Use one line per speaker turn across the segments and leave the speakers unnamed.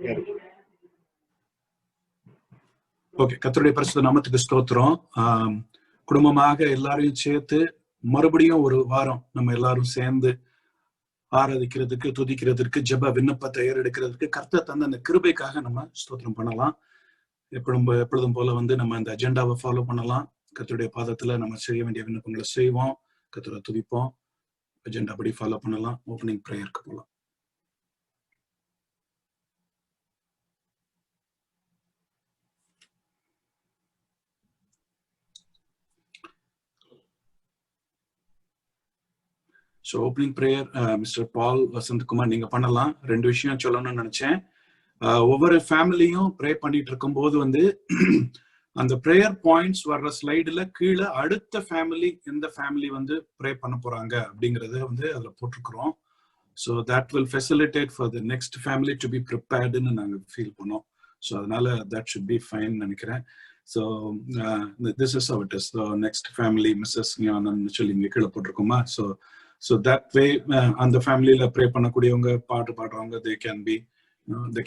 Okay, கர்த்தருடைய பரிசுத்த நாமத்துக்கு ஸ்தோத்திரம். குடும்பமாக எல்லாரையும் சேர்த்து மறுபடியும் ஒரு வாரம் நம்ம எல்லாரும் சேர்ந்து ஆராதிக்கிறதுக்கு, துதிக்கிறதுக்கு, ஜெப விண்ணப்பத்தை ஏறெடுக்கிறதுக்கு கர்த்தர் தந்த அந்த கிருபைக்காக நம்ம ஸ்தோத்திரம் பண்ணலாம். எப்பொழுதும் போல நம்ம அந்த அஜெண்டாவை ஃபாலோ பண்ணலாம். கர்த்தருடைய பாதத்துல நம்ம செய்ய வேண்டிய விண்ணப்பங்களை செய்வோம், கர்த்தரை துதிப்போம், அஜெண்டா படி ஃபாலோ பண்ணலாம். ஓப்பனிங் ப்ரேயருக்கு போகலாம். ஸோ ஓப்பனிங் ப்ரேயர் மிஸ்டர் பால் வசந்த்குமார் நீங்க பண்ணலாம். 2 விஷயம் சொல்லணும்னு நினைச்சேன். ஒவ்வொரு ஃபேமிலியும் ப்ரே பண்ணிட்டு இருக்கும் போது அந்த ப்ரேயர் பாயிண்ட்ஸ் வர்ற ஸ்லைடுல கீழே அடுத்த ஃபேமிலி எந்த ஃபேமிலி ப்ரே பண்ண போறாங்க அப்படிங்கறத அதுல போட்டிருக்கிறோம். So that will facilitate for the next family to be ப்ரிப்பேர்டுன்னு நாங்க ஃபீல் பண்ணோம். ஸோ அதனால தட் ஷுட் பி ஃபைன் நினைக்கிறேன். So this is how it is. Next family Mrs ஞானன்னு சொல்லி இங்க கீழே போட்டிருக்கோமா. So that way அந்த ஃபேமிலியில ப்ரே பண்ணக்கூடியவங்க, பாட்டு பாடுறவங்க, they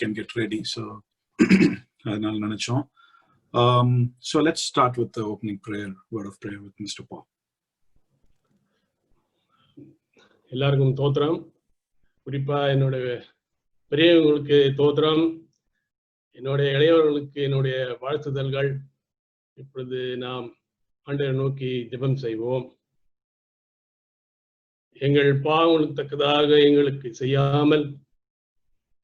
can get ready. So அதனால நினைச்சோம். So let's start with the opening prayer, word of prayer with Mr. Paul.
எல்லாருக்கும் தோத்திரம். குறிப்பா என்னுடைய பெரியவங்களுக்கு தோத்திரம், என்னுடைய இளையவர்களுக்கு என்னுடைய வாழ்த்துதல்கள். இப்பொழுது நாம் ஆண்டவரை நோக்கி ஜெபம் செய்வோம். எங்கள் பாவங்களுக்கு தக்கதாக எங்களுக்கு செய்யாமல்,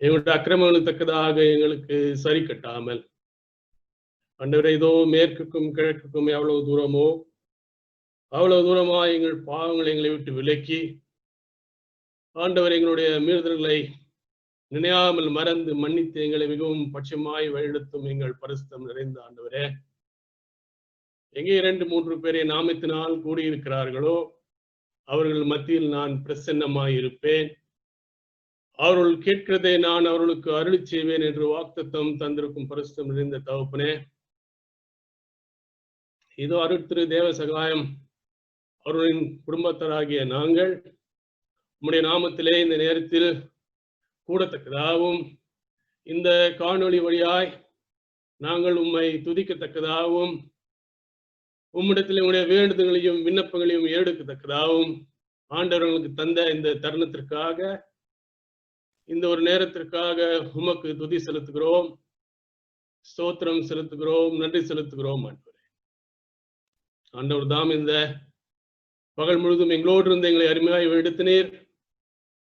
எங்களுடைய அக்கிரமங்களுக்கு தக்கதாக எங்களுக்கு சரி கட்டாமல், ஆண்டவரே இதோ மேற்குக்கும் கிழக்குக்கும் எவ்வளவு தூரமோ அவ்வளவு தூரமா எங்கள் பாவங்களை எங்களை விட்டு விலக்கி, ஆண்டவர் எங்களுடைய மீறுதல்களை நினையாமல் மறந்து மன்னித்து எங்களை மிகவும் பட்சமாய் வழிநடத்தும் எங்கள் பரிசுத்தம் நிறைந்த ஆண்டவரே, எங்கே 2-3 பேரை நாமத்தினால் கூடியிருக்கிறார்களோ அவர்கள் மத்தியில் நான் பிரசன்னமாய் இருப்பேன், அவர்கள் கேட்கிறதை நான் அவர்களுக்கு அருளி செய்வேன் என்று வாக்குத்தத்தம் தந்திருக்கும் பரிசுத்தம் நிறைந்த தகப்பனே, இதோ அருட்திரு தேவ சகாயம் அவர்களின் குடும்பத்தாராகிய நாங்கள் உம்முடைய நாமத்திலே இந்த நேரத்தில் கூடத்தக்கதாகவும், இந்த காணொளி வழியாய் நாங்கள் உம்மை துதிக்கத்தக்கதாகவும், உம்மிடத்தில் உடைய வேண்டுதல்களையும் விண்ணப்பங்களையும் ஏடுக்கத்தக்கதாகவும் ஆண்டவர்களுக்கு தந்த இந்த தருணத்திற்காக, இந்த ஒரு நேரத்திற்காக உமக்கு துதி செலுத்துகிறோம், ஸ்தோத்திரம் செலுத்துகிறோம், நன்றி செலுத்துகிறோம். ஆண்டவர் தாம் இந்த பகல் முழுதும் எங்களோடு இருந்து எங்களை அருமையாய் எடுத்தினீர்.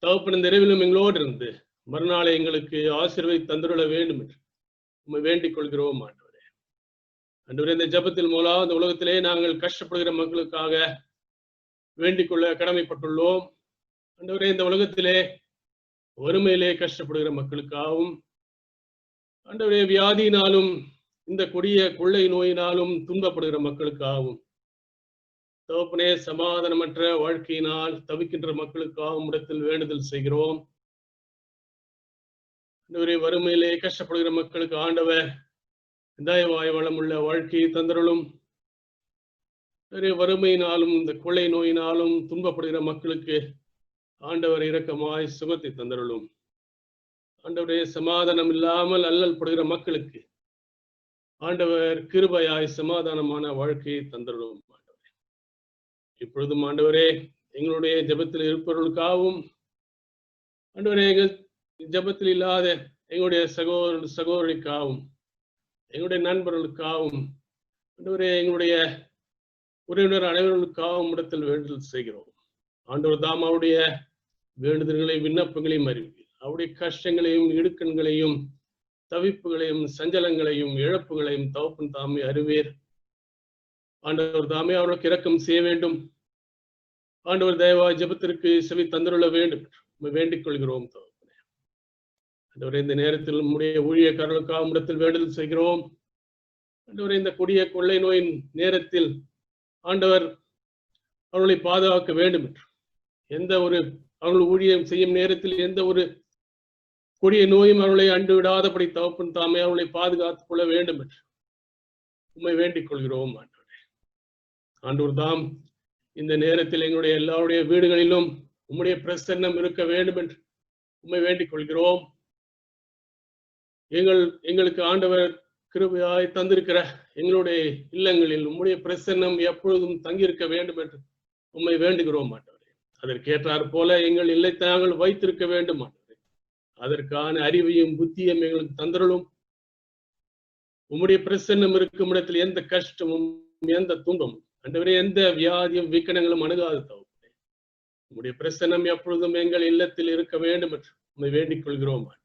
தகப்பன் இந்த இரவிலும் எங்களோடு இருந்து மறுநாளை எங்களுக்கு ஆசீர்வதித்து தந்துள்ள வேண்டும் என்று உம்மை வேண்டிக் கொள்கிறோம். ஆண்டவரே, இந்த ஜெபத்தில் மூலம் இந்த உலகத்திலே நாங்கள் கஷ்டப்படுகிற மக்களுக்காக வேண்டிக் கொள்ள கடமைப்பட்டுள்ளோம். ஆண்டவரே, இந்த உலகத்திலே வறுமையிலே கஷ்டப்படுகிற மக்களுக்காகவும், ஆண்டவரே வியாதியினாலும் இந்த கொடிய கொள்ளை நோயினாலும் துன்பப்படுகிற மக்களுக்காகவும், தகப்பனே சமாதானமற்ற வாழ்க்கையினால் தவிக்கின்ற மக்களுக்காகவும் இடத்தில் வேண்டுதல் செய்கிறோம். ஆண்டவரே, வறுமையிலே கஷ்டப்படுகிற மக்களுக்கு ஆண்டவர் தயவாய் வளமுள்ள வாழ்க்கையை தந்தருளும். வறுமையினாலும் இந்த கொள்ளை நோயினாலும் துன்பப்படுகிற மக்களுக்கு ஆண்டவர் இரக்கமாய் சுகத்தை தந்தருளும். ஆண்டவரே, சமாதானம் இல்லாமல் அல்லல் படுகிற மக்களுக்கு ஆண்டவர் கிருபையாய் சமாதானமான வாழ்க்கையை தந்தருளும். ஆண்டவரே, இப்பொழுதும் ஆண்டவரே எங்களுடைய ஜெபத்தில் இருப்பவர்களுக்காகவும், ஆண்டவரே எங்கள் ஜெபத்தில் இல்லாத எங்களுடைய சகோதரிக்காகவும், எங்களுடைய நண்பர்களுக்காகவும், ஆண்டவரே எங்களுடைய உறவினர் அனைவர்களுக்காகவும் இடத்தில் வேண்டுதல் செய்கிறோம். ஆண்டவர் தாம் அவருடைய வேண்டுதல்களை விண்ணப்பங்களையும் அறிவீர். அவருடைய கஷ்டங்களையும் இடுக்கண்களையும் தவிப்புகளையும் சஞ்சலங்களையும் இழப்புகளையும் தகப்பன் தாமே அறிவீர். ஆண்டவர் தாமே அவர்களுக்கு இரக்கம் செய்ய வேண்டும். ஆண்டவர் தயவா ஜெபத்திற்கு செவி தந்துள்ள வேண்டும் வேண்டிக் கொள்கிறோம். ஆண்டவரே, இந்த நேரத்தில் நம்முடைய ஊழியக்காரர்களுக்காக இடத்தில் வேண்டுதல் செய்கிறோம். ஆண்டவரே, இந்த கொடிய கொள்ளை நோயின் நேரத்தில் ஆண்டவர் அவர்களை பாதுகாக்க வேண்டும் என்று, எந்த ஒரு அவர்கள் ஊழியம் செய்யும் நேரத்தில் எந்த ஒரு கொடிய நோயும் அவர்களை அண்டு விடாதபடி தகப்பன் தாமே அவர்களை பாதுகாத்துக் கொள்ள வேண்டும் என்று உம்மை வேண்டிக் கொள்கிறோம். ஆண்டவரே, ஆண்டவர் தாம் இந்த நேரத்தில் எங்களுடைய எல்லாருடைய வீடுகளிலும் உம்முடைய பிரசன்னம் இருக்க வேண்டும் என்று உம்மை வேண்டிக் கொள்கிறோம். எங்களுக்கு ஆண்டவர் கிருபையாய் தந்திருக்கிற எங்களுடைய இல்லங்களில் உம்முடைய பிரசன்னம் எப்பொழுதும் தங்கியிருக்க வேண்டும் என்று உம்மை வேண்டுகிறோம் ஆண்டவரே. அதற்கேற்றாற் போல எங்கள் இல்லை தாங்கள் வைத்திருக்க வேண்டும் ஆண்டவரே. அதற்கான அறிவையும் புத்தியும் எங்களுக்கு தந்தருளும். உம்முடைய பிரசன்னம் இருக்கும் இடத்தில் எந்த கஷ்டமும் எந்த துன்பமும் ஆண்டவரே, எந்த வியாதியும் விக்கனங்களும் அணுகாது தகப்பனே. உம்முடைய பிரசன்னம் எப்பொழுதும் எங்கள் இல்லத்தில் இருக்க வேண்டும் என்று உம்மை வேண்டிக் கொள்கிறோம் ஆண்டவரே.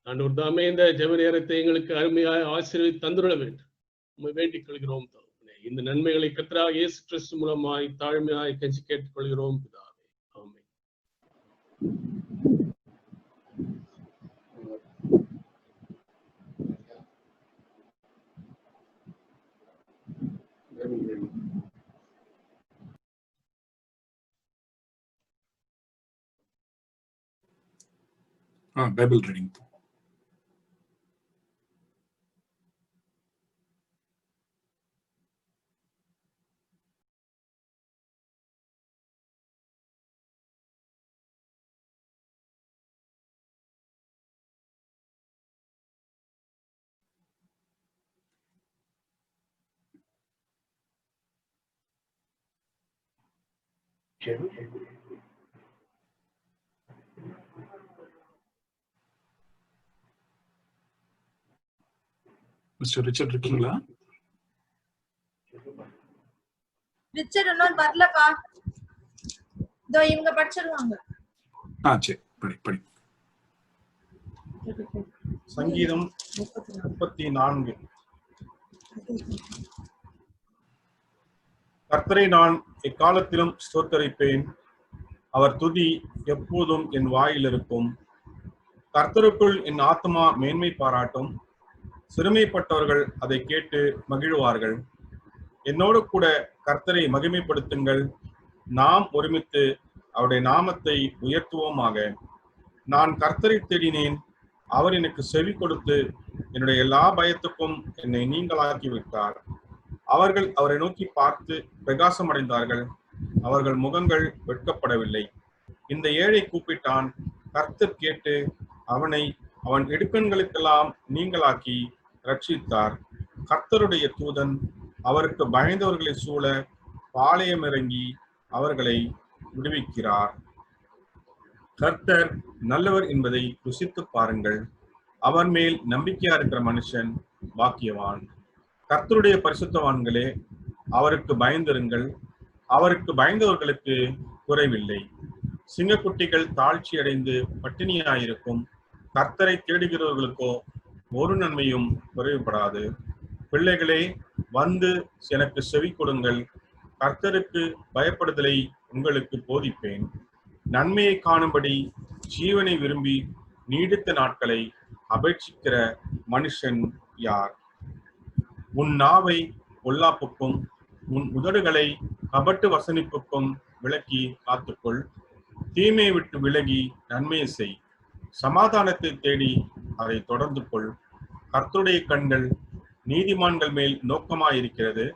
ஆண்டவர் தாமே இந்த ஜெப நேரத்தை எங்களுக்கு அருமையாய் ஆசீர்வதித்து தந்துள்ள வேண்டும் உம்மை வேண்டிக் கொள்கிறோம் தகப்பனே. இந்த நன்மைகளை கர்த்தராகிய இயேசு கிறிஸ்து மூலமாய் தாழ்மையாய் கெஞ்சி கேட்டுக் கொள்கிறோம் பிதாவே. Amen.
Bible reading. Mr Richard இருக்கீங்களா?
ரிச்சர்ட் இன்னும் வரலப்பா. இதோ இவங்க படிச்சிருவாங்க.
சரி, படி.
சங்கீதம் 34. கர்த்தரை நான் எக்காலத்திலும் ஸ்தோத்தரிப்பேன். அவர் துதி எப்போதும் என் வாயில் இருக்கும். கர்த்தருக்குள் என் ஆத்மா மேன்மை பாராட்டும். சிறுமைப்பட்டவர்கள் அதை கேட்டு மகிழ்வார்கள். என்னோடு கூட கர்த்தரை மகிமைப்படுத்துங்கள். நாம் ஒருமித்து அவருடைய நாமத்தை உயர்த்துவோமாக. நான் கர்த்தரை தேடினேன், அவர் எனக்கு செவி கொடுத்து என்னுடைய எல்லா பயத்துக்கும் என்னை நீங்களாக்கி விட்டார். அவர்கள் அவரை நோக்கி பார்த்து பிரகாசம் அடைந்தார்கள். அவர்கள் முகங்கள் வெட்கப்படவில்லை. இந்த ஏழை கூப்பிட்டான், கர்த்தர் கேட்டு அவனை அவன் இடுக்கண்களுக்கெல்லாம் நீங்களாக்கி ரட்சித்தார். கர்த்தருடைய தூதன் அவருக்கு பயந்தவர்களை சூழ பாளையம் இறங்கி அவர்களை விடுவிக்கிறார். கர்த்தர் நல்லவர் என்பதை ருசித்து பாருங்கள். அவர் மேல் நம்பிக்கையா இருக்கிற மனுஷன் பாக்கியவான். கர்த்தருடைய பரிசுத்தவான்களே, அவருக்கு பயந்திருங்கள். அவருக்கு பயந்தவர்களுக்கு குறைவில்லை. சிங்கக்குட்டிகள் தாழ்ச்சி அடைந்து பட்டினியாயிருக்கும். கர்த்தரை தேடுகிறவர்களுக்கோ ஒரு நன்மையும் குறைவுபடாது. பிள்ளைகளே, வந்து எனக்கு செவி கொடுங்கள். கர்த்தருக்கு பயப்படுதலை உங்களுக்கு போதிப்பேன். நன்மையை காணும்படி ஜீவனை விரும்பி நீடித்த நாட்களை அபேட்சிக்கிற மனுஷன் யார்? உன் நாவை பொல்லாப்புக்கும் உன் உதடுகளை கபட்டு வசனிப்புக்கும் விலக்கி காத்துக்கொள். தீமையை விட்டு விலகி நன்மையை செய். சமாதானத்தை தேடி அதை தொடர்ந்து கொள். கர்த்தருடைய கண்கள் நீதிமான்கள் மேல் நோக்கமாயிருக்கிறது.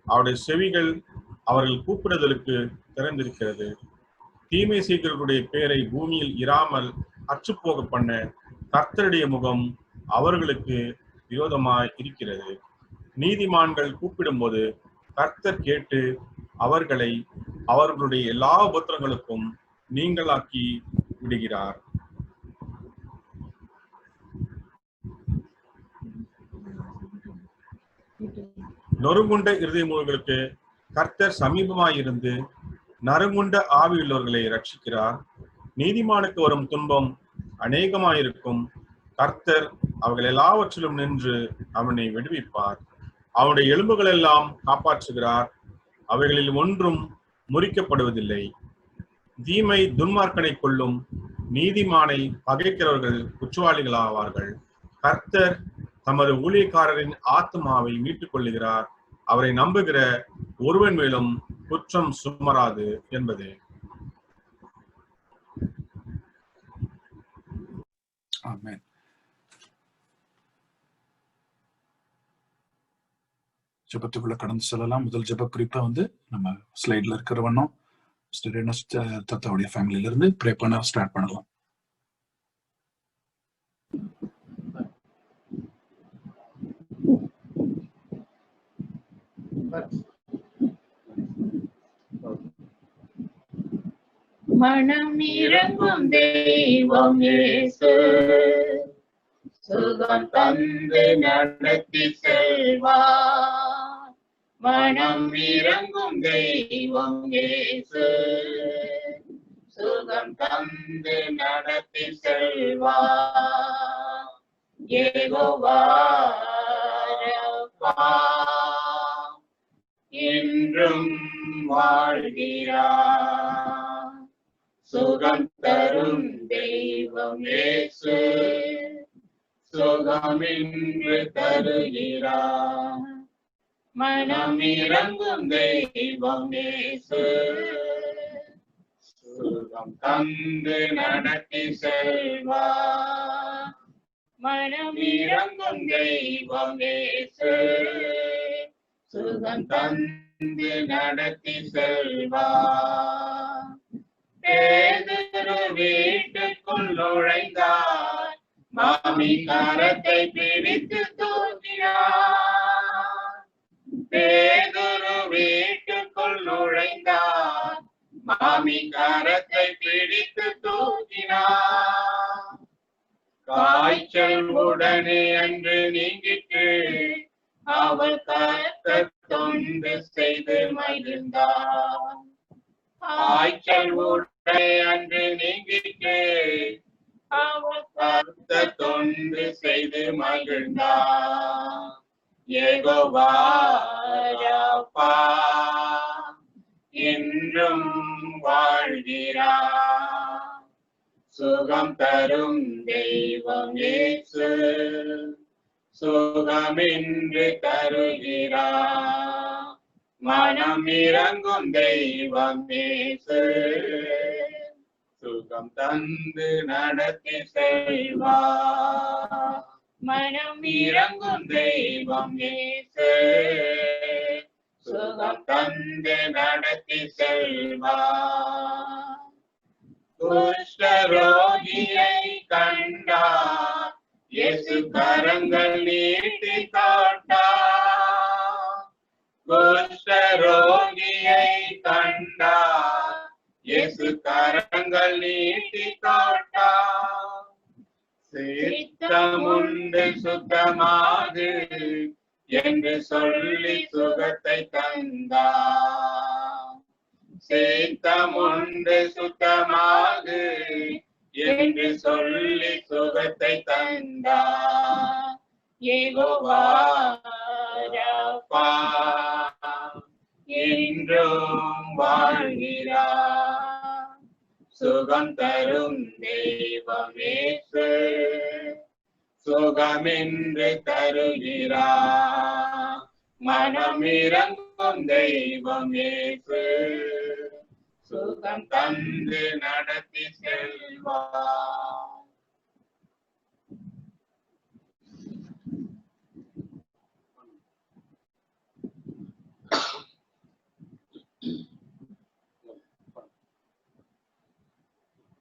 அவருடைய செவிகள் அவர்கள் கூப்பிடுதலுக்கு திறந்திருக்கிறது. தீமை செய்கிறவர்களுடைய பேரை பூமியில் இராமல் அற்றுப்போக பண்ண கர்த்தருடைய முகம் அவர்களுக்கு விரோதமாய் இருக்கிறது. நீதிமான்கள் கூப்பிடும்போது கர்த்தர் கேட்டு அவர்களை அவர்களுடைய எல்லா உபத்திரங்களுக்கும் நீங்களாக்கி விடுகிறார். நொறுங்குண்ட இருதயமுள்ளவர்களுக்கு கர்த்தர் சமீபமாயிருந்து நறுங்குண்ட ஆவியுள்ளவர்களை ரட்சிக்கிறார். நீதிமானுக்கு வரும் துன்பம் அநேகமாயிருக்கும். கர்த்தர் அவர்கள் எல்லாவற்றிலும் நின்று அவனை விடுவிப்பார். அவனுடைய எலும்புகள் எல்லாம் காப்பாற்றுகிறார். அவைகளில் ஒன்றும் முறிக்கப்படுவதில்லை. தீமை துன்மார்க்கனை கொள்ளும். நீதிமானை பகைக்கிறவர்கள் குற்றவாளிகளாவார்கள். கர்த்தர் தமது ஊழியக்காரரின் ஆத்மாவை மீட்டுக் கொள்ளுகிறார். அவரை நம்புகிற ஒருவன் மேலும் குற்றம் சுமராது என்பது.
ஆமென். ஜெபத்துக்குள்ள கடந்து செல்லலாம். முதல் ஜெப குறிப்பா நம்ம ஸ்லைட்ல இருக்கிற வண்ணம் தத்தாவுடைய ஃபேமிலியில இருந்து ப்ரே பண்ண ஸ்டார்ட் பண்ணலாம்.
மனம் இறங்கும் தெய்வம் இயேசு, சுகம் தந்து நடத்தி செல்வார். மனம் இறங்கும் தெய்வம் இயேசு, சுகம் தந்து நடத்தி செல்வார். யெகோவா ரப்பா என்றும் வாழ்கிறார். சுகம் தரும் தெய்வம் இயேசு, சுகமின்று தருகிறார். மனம் இறங்கும் தெய்வம் இயேசு, சுகம் தந்து நடத்தி செல்வார். மனம் இறங்கும் தெய்வம் இயேசு, சுகம் தந்து நடத்தி செல்வார். பேதுரு வீட்டுக்குள் நுழைந்தார், மாமி கரத்தை பிடித்து தூக்கினார். பேதுரு வீட்டுக்குள் நுழைந்தார், மாமி கரத்தை பிடித்து தூக்கினார். காய்ச்சல் உடனே அன்று நீங்கிட்டு அவள் கர்த்தர் தொண்டு செய்து மகிழ்ந்தார். காய்ச்சல் உடனே அன்று நீங்கிட்டு அவள் கர்த்தர் தொண்டு செய்து மகிழ்ந்தார். யெகோவா ரப்பா என்றும் வாழ்கிறார். சுகம் தரும் தெய்வம் இயேசு, சுகமின்று தருகிறார். மனம் இறங்கும் தெய்வம் இயேசு, சுகம் தந்து நடத்தி செல்வார். மனம் இறங்கும் தெய்வம் இயேசு, சுகம் தந்து நடத்தி செல்வார். குஷ்டரோகியை கண்டார், இயேசு கரங்கள் நீட்டி காட்டார். குஷ்டரோகியை கண்டார், இயேசு கரங்கள் நீட்டி காட்டார். சித்தமுண்டு சுத்தமாகு என்று சொல்லி சுகத்தை தந்தார். சித்தமுண்டு சுத்தமாகு என்று சொல்லி சுகத்தை தந்தார். யெகோவா ரப்பா என்றும் வாழ்கிறார். சுகம் தரும் தெய்வம் இயேசு, சுகமின்று தருகிறார். மனம் இறங்கும் தெய்வம் இயேசு, சுகம் தந்து நடத்தி செல்வார்.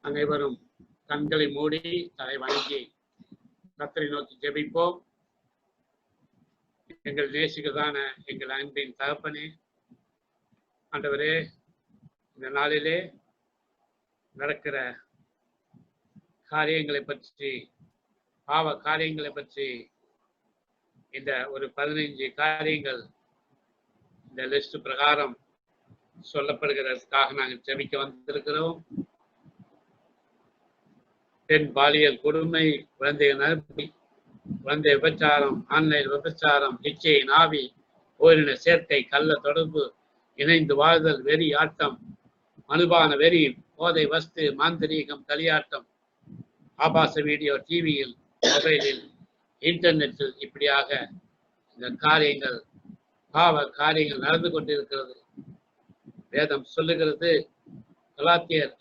அனைவரும் கண்களை மூடி தலை வணங்கி கர்த்தரை நோக்கி ஜெபிப்போம். எங்கள் நேசிக்கதான எங்கள் அன்பின் தகப்பனே, ஆண்டவரே, இந்த நாளிலே நடக்கிற காரியங்களை பற்றி, பாவ காரியங்களை பற்றி இந்த ஒரு 15 காரியங்கள் இந்த லிஸ்ட் பிரகாரம் சொல்லப்படுகிறதுக்காக நாங்கள் ஜெபிக்க வந்திருக்கிறோம். பெண் பாலியல் கொடுமை, குழந்தை நற்பி, குழந்தை விபச்சாரம், ஆன்லைன் விபச்சாரம், இச்சை, நாவி, ஓரின சேர்க்கை, கள்ள தொடர்பு, இணைந்து வாழ்தல், வெறி ஆட்டம், மனுபான வெறி, போதை வஸ்து, மாந்திரீகம், களியாட்டம், ஆபாச வீடியோ, டிவியில், மொபைலில், இன்டர்நெட்டில், இப்படியாக இந்த காரியங்கள், பாவ காரியங்கள் நடந்து கொண்டிருக்கிறது. வேதம் சொல்லுகிறது, கலாத்தியர்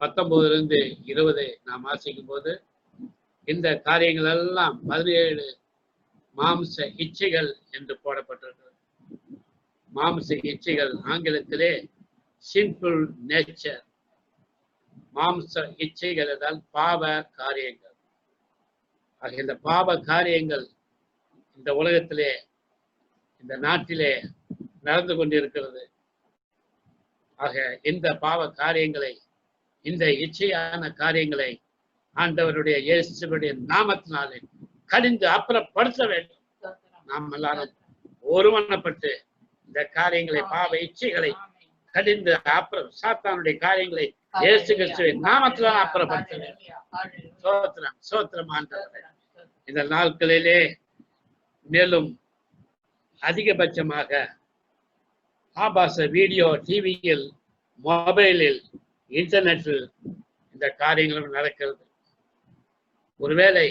5:19-20 நாம் வாசிக்கும் போது இந்த காரியங்கள் எல்லாம் 17 மாம்ச இச்சைகள் என்று போடப்பட்டிருக்கிறது. மாம்ச இச்சைகள் ஆங்கிலத்திலே சின்ஃபுல் நேச்சர். மாம்ச இச்சைகள் என்றால் பாவ காரியங்கள். ஆக இந்த பாவ காரியங்கள் இந்த உலகத்திலே இந்த நாட்டிலே நடந்து கொண்டிருக்கிறது. ஆக இந்த பாவ காரியங்களை, இந்த இச்சையான காரியங்களை ஆண்டவருடைய இயேசுவுடைய நாமத்தினாலே கடிந்து அப்புறப்படுத்த வேண்டும். நாம் எல்லாரும் ஒருமனப்பட்டு இந்த காரியங்களை, பாவ இச்சைகளை கடிந்து அப்புறம் சாத்தானுடைய காரியங்களை இயேசு கிறிஸ்துவின் நாமத்தினால் அப்புறப்படுத்த வேண்டும். சோத்திரம், சோத்திரம் ஆண்டவரே. இந்த நாட்களிலே மேலும் அதிகபட்சமாக ஆபாச வீடியோ, டிவியில், மொபைலில், இன்டர்நெட்டில் இந்த காரியங்களும் நடக்கிறது. ஒருவேளை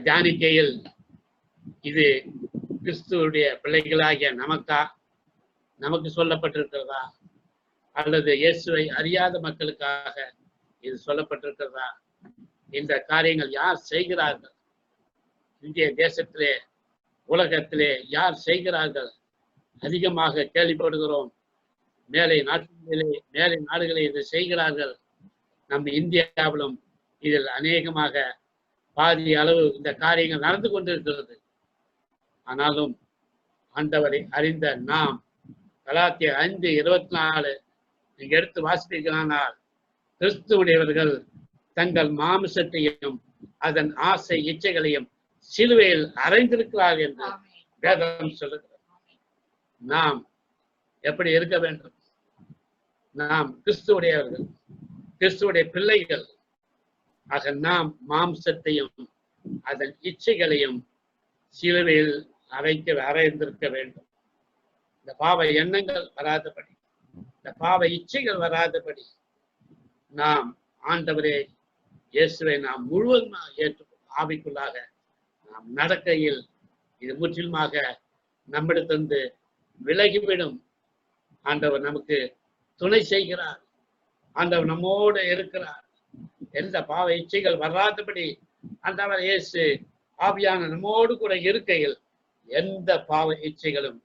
ஜானிக்கையில் இது கிறிஸ்துவுடைய பிள்ளைகளாகிய நமக்கு சொல்லப்பட்டிருக்கிறதா, அல்லது இயேசுவை அறியாத மக்களுக்காக இது சொல்லப்பட்டிருக்கிறதா? இந்த காரியங்கள் யார் செய்கிறார்கள்? இந்திய தேசத்திலே, உலகத்திலே யார் செய்கிறார்கள்? அதிகமாக கேள்விப்படுகிறோம். மேலை நாடுகளில் இது செய்கிறார்கள். நம் இந்தியாவிலும் இதில் அநேகமாக பாதி அளவு இந்த காரியங்கள் நடந்து கொண்டிருக்கிறது. ஆனாலும் ஆண்டவரை அறிந்த நாம் கலாத்தியர் 5:24 நீங்க எடுத்து வாசிப்பீர்களானால், கிறிஸ்துவுடையவர்கள் தங்கள் மாமிசத்தையும் அதன் ஆசை இச்சைகளையும் சிலுவையில் அறைந்திருக்கிறார்கள் என்று வேதம் சொல்லுகிறது. நாம் எப்படி இருக்க வேண்டும்? நாம் கிறிஸ்துவுடையவர்கள், கிறிஸ்துவுடைய பிள்ளைகள். ஆக நாம் மாம்சத்தையும் அதன் இச்சைகளையும் சிலுவையில் அறைந்திருக்க வேண்டும். இந்த பாவ எண்ணங்கள் வராதபடி, இந்த பாவ இச்சைகள் வராதபடி நாம் ஆண்டவரே இயேசுவை நாம் முழுவதுமாக ஏற்று ஆவிக்குள்ளாக நாம் நடக்கையில் இது முற்றிலுமாக நம்மிடத்திலிருந்து விலகிவிடும். ஆண்டவர் நமக்கு துணை செய்கிறார். ஆண்டவர் நம்மோடு இருக்கிறார். எந்த பாவ இச்சைகள் வராதபடி ஆண்டவர் இயேசு ஆவியான நம்மோடு கூட இருக்கையில் எந்த பாவ இச்சைகளும்,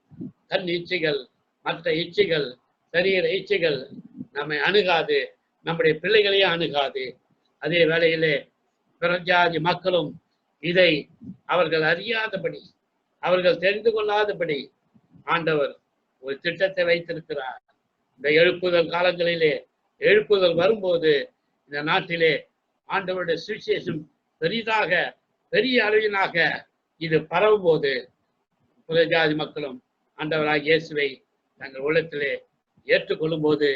கண் இச்சைகள், மற்ற இச்சைகள், சரீர இச்சைகள் நம்மை அணுகாது, நம்முடைய பிள்ளைகளையும் அணுகாது. அதே வேளையிலே பிறஜாதி மக்களும் இதை அவர்கள் அறியாதபடி, அவர்கள் தெரிந்து கொள்ளாதபடி ஆண்டவர் ஒரு திட்டத்தை வைத்திருக்கிறார். இந்த எழுப்புதல் காலங்களிலே, எழுப்புதல் வரும்போது இந்த நாட்டிலே ஆண்டவருடைய சுவிசேஷம் பெரிதாக, பெரிய அளவிலாக இது பரவும் போது புறஜாதி மக்களும் ஆண்டவராகிய இயேசுவை தங்கள் உள்ளத்திலே ஏற்றுக்கொள்ளும் போது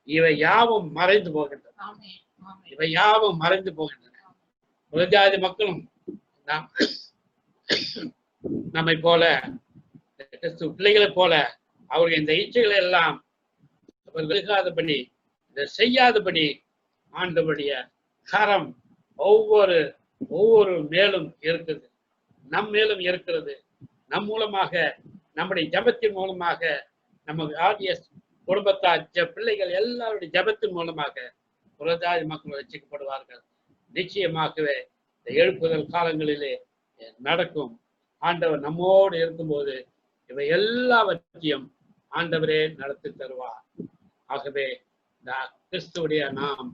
இவை யாவும் மறைந்து போகின்றன. இவை யாவும் மறைந்து போகின்றன. புறஜாதி மக்களும் நம்மை போல, பிள்ளைகளைப் போல அவர்கள் இந்த இச்சைகளை எல்லாம் அவர்கள் செய்யாதபடி ஆண்டவருடைய கரம் ஒவ்வொரு மேலும் இருக்குது, நம் மேலும் இருக்கிறது. நம் மூலமாக, நம்முடைய ஜபத்தின் மூலமாக, நம்ம ஆர்டிஎஸ் குடும்பத்தார் பிள்ளைகள் எல்லாருடைய ஜபத்தின் மூலமாக புறஜாதி மக்கள் ரட்சிக்கப்படுவார்கள். நிச்சயமாகவே இந்த எழுப்புதல் காலங்களிலே நடக்கும். ஆண்டவர் நம்மோடு இருக்கும்போது இவை எல்லாவற்றையும் ஆண்டவரே நடத்தி தருவார். ஆகவே இந்த கிறிஸ்துவுடைய நாம்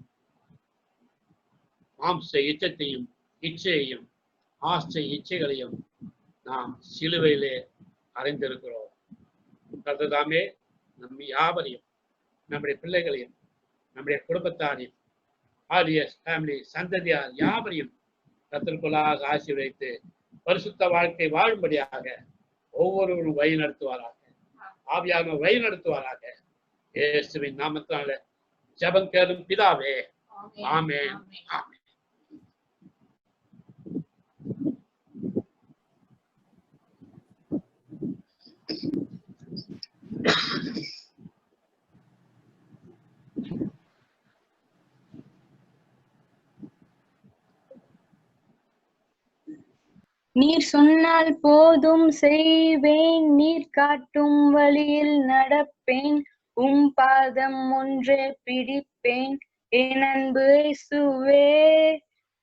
மாம்ச இச்சையையும் ஆசை இச்சைகளையும் நாம் சிலுவையிலே அறிந்திருக்கிறோம். கர்த்ததாமே நம் யாவரையும், நம்முடைய பிள்ளைகளையும், நம்முடைய குடும்பத்தாரையும், ஆர்டிஎஸ் ஃபேமிலி சந்ததியார் யாவரையும் கர்த்தருக்குள்ளாக ஆசீர்வதித்து பரிசுத்த வாழ்க்கை வாழும்படியாக ஒவ்வொருவரும் வழி நடத்துவாராக. ஆவியான வழி நடத்துவாராக. இயேசுவின் நாமத்தினால ஜெபம் கேளும் பிதாவே. ஆமென். ஆமென்.
நீர் சொன்னால் போதும் செய்வேன், நீர் காட்டும் வழியில் நடப்பேன், உம் பாதம் ஒன்றே பிடிப்பேன், என் அன்பு இயேசுவே.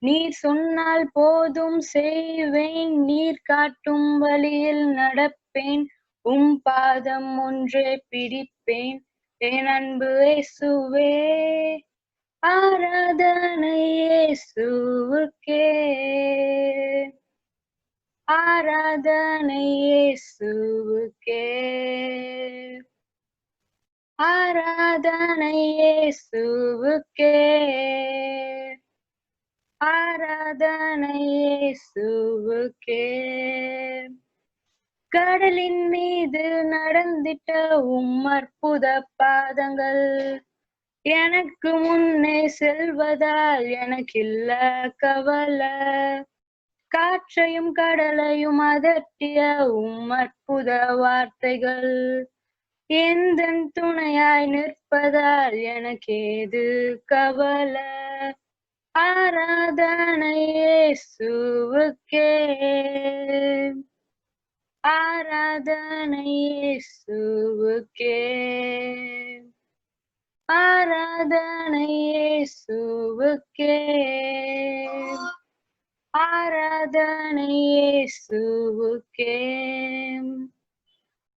நீர் சொன்னால் போதும் செய்வேன், நீர் காட்டும் வழியில் நடப்பேன், உம் பாதம் ஒன்றே பிடிப்பேன், என் அன்பு இயேசுவே. ஆராதனை இயேசுவுக்கே, ஆராதனை இயேசுவுக்கே, ஆராதனை இயேசுவுக்கே, ஆராதனை இயேசுவுக்கே. கடலின் மீது நடந்திட்ட அற்புத பாதங்கள் எனக்கு முன்னே செல்வதால் எனக்கில்ல கவலை. காற்றையும் கடலையும் அதட்டிய அற்புத வார்த்தைகள் எந்தன் துணையாய் நிற்பதால் எனக்கேது கவலை. ஆராதனை இயேசுவுக்கே, ஆராதனை இயேசுவுக்கே, ஆராதனை இயேசுவுக்கே, ஆராதனை இயேசுவுக்கே.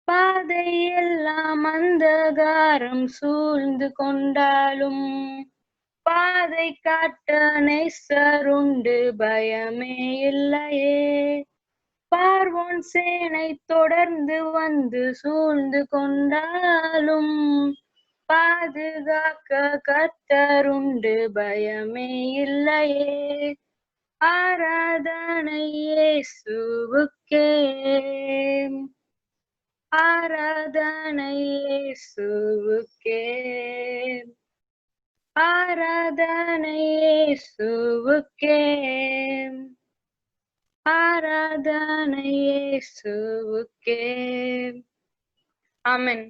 பாதையெல்லாம் அந்தகாரம் சூழ்ந்து கொண்டாலும் பாதை காட்ட நேசருண்டு பயமே இல்லையே. பார்வோன் சேனை தொடர்ந்து வந்து சூழ்ந்து கொண்டாலும் பாதுகாக்க கர்த்தருண்டு பயமே இல்லையே. ஆராதனை இயேசுவுக்கே, ஆராதனை இயேசுவுக்கே, ஆராதனை இயேசுவுக்கே, ஆராதனை இயேசுவுக்கே. ஆமென்.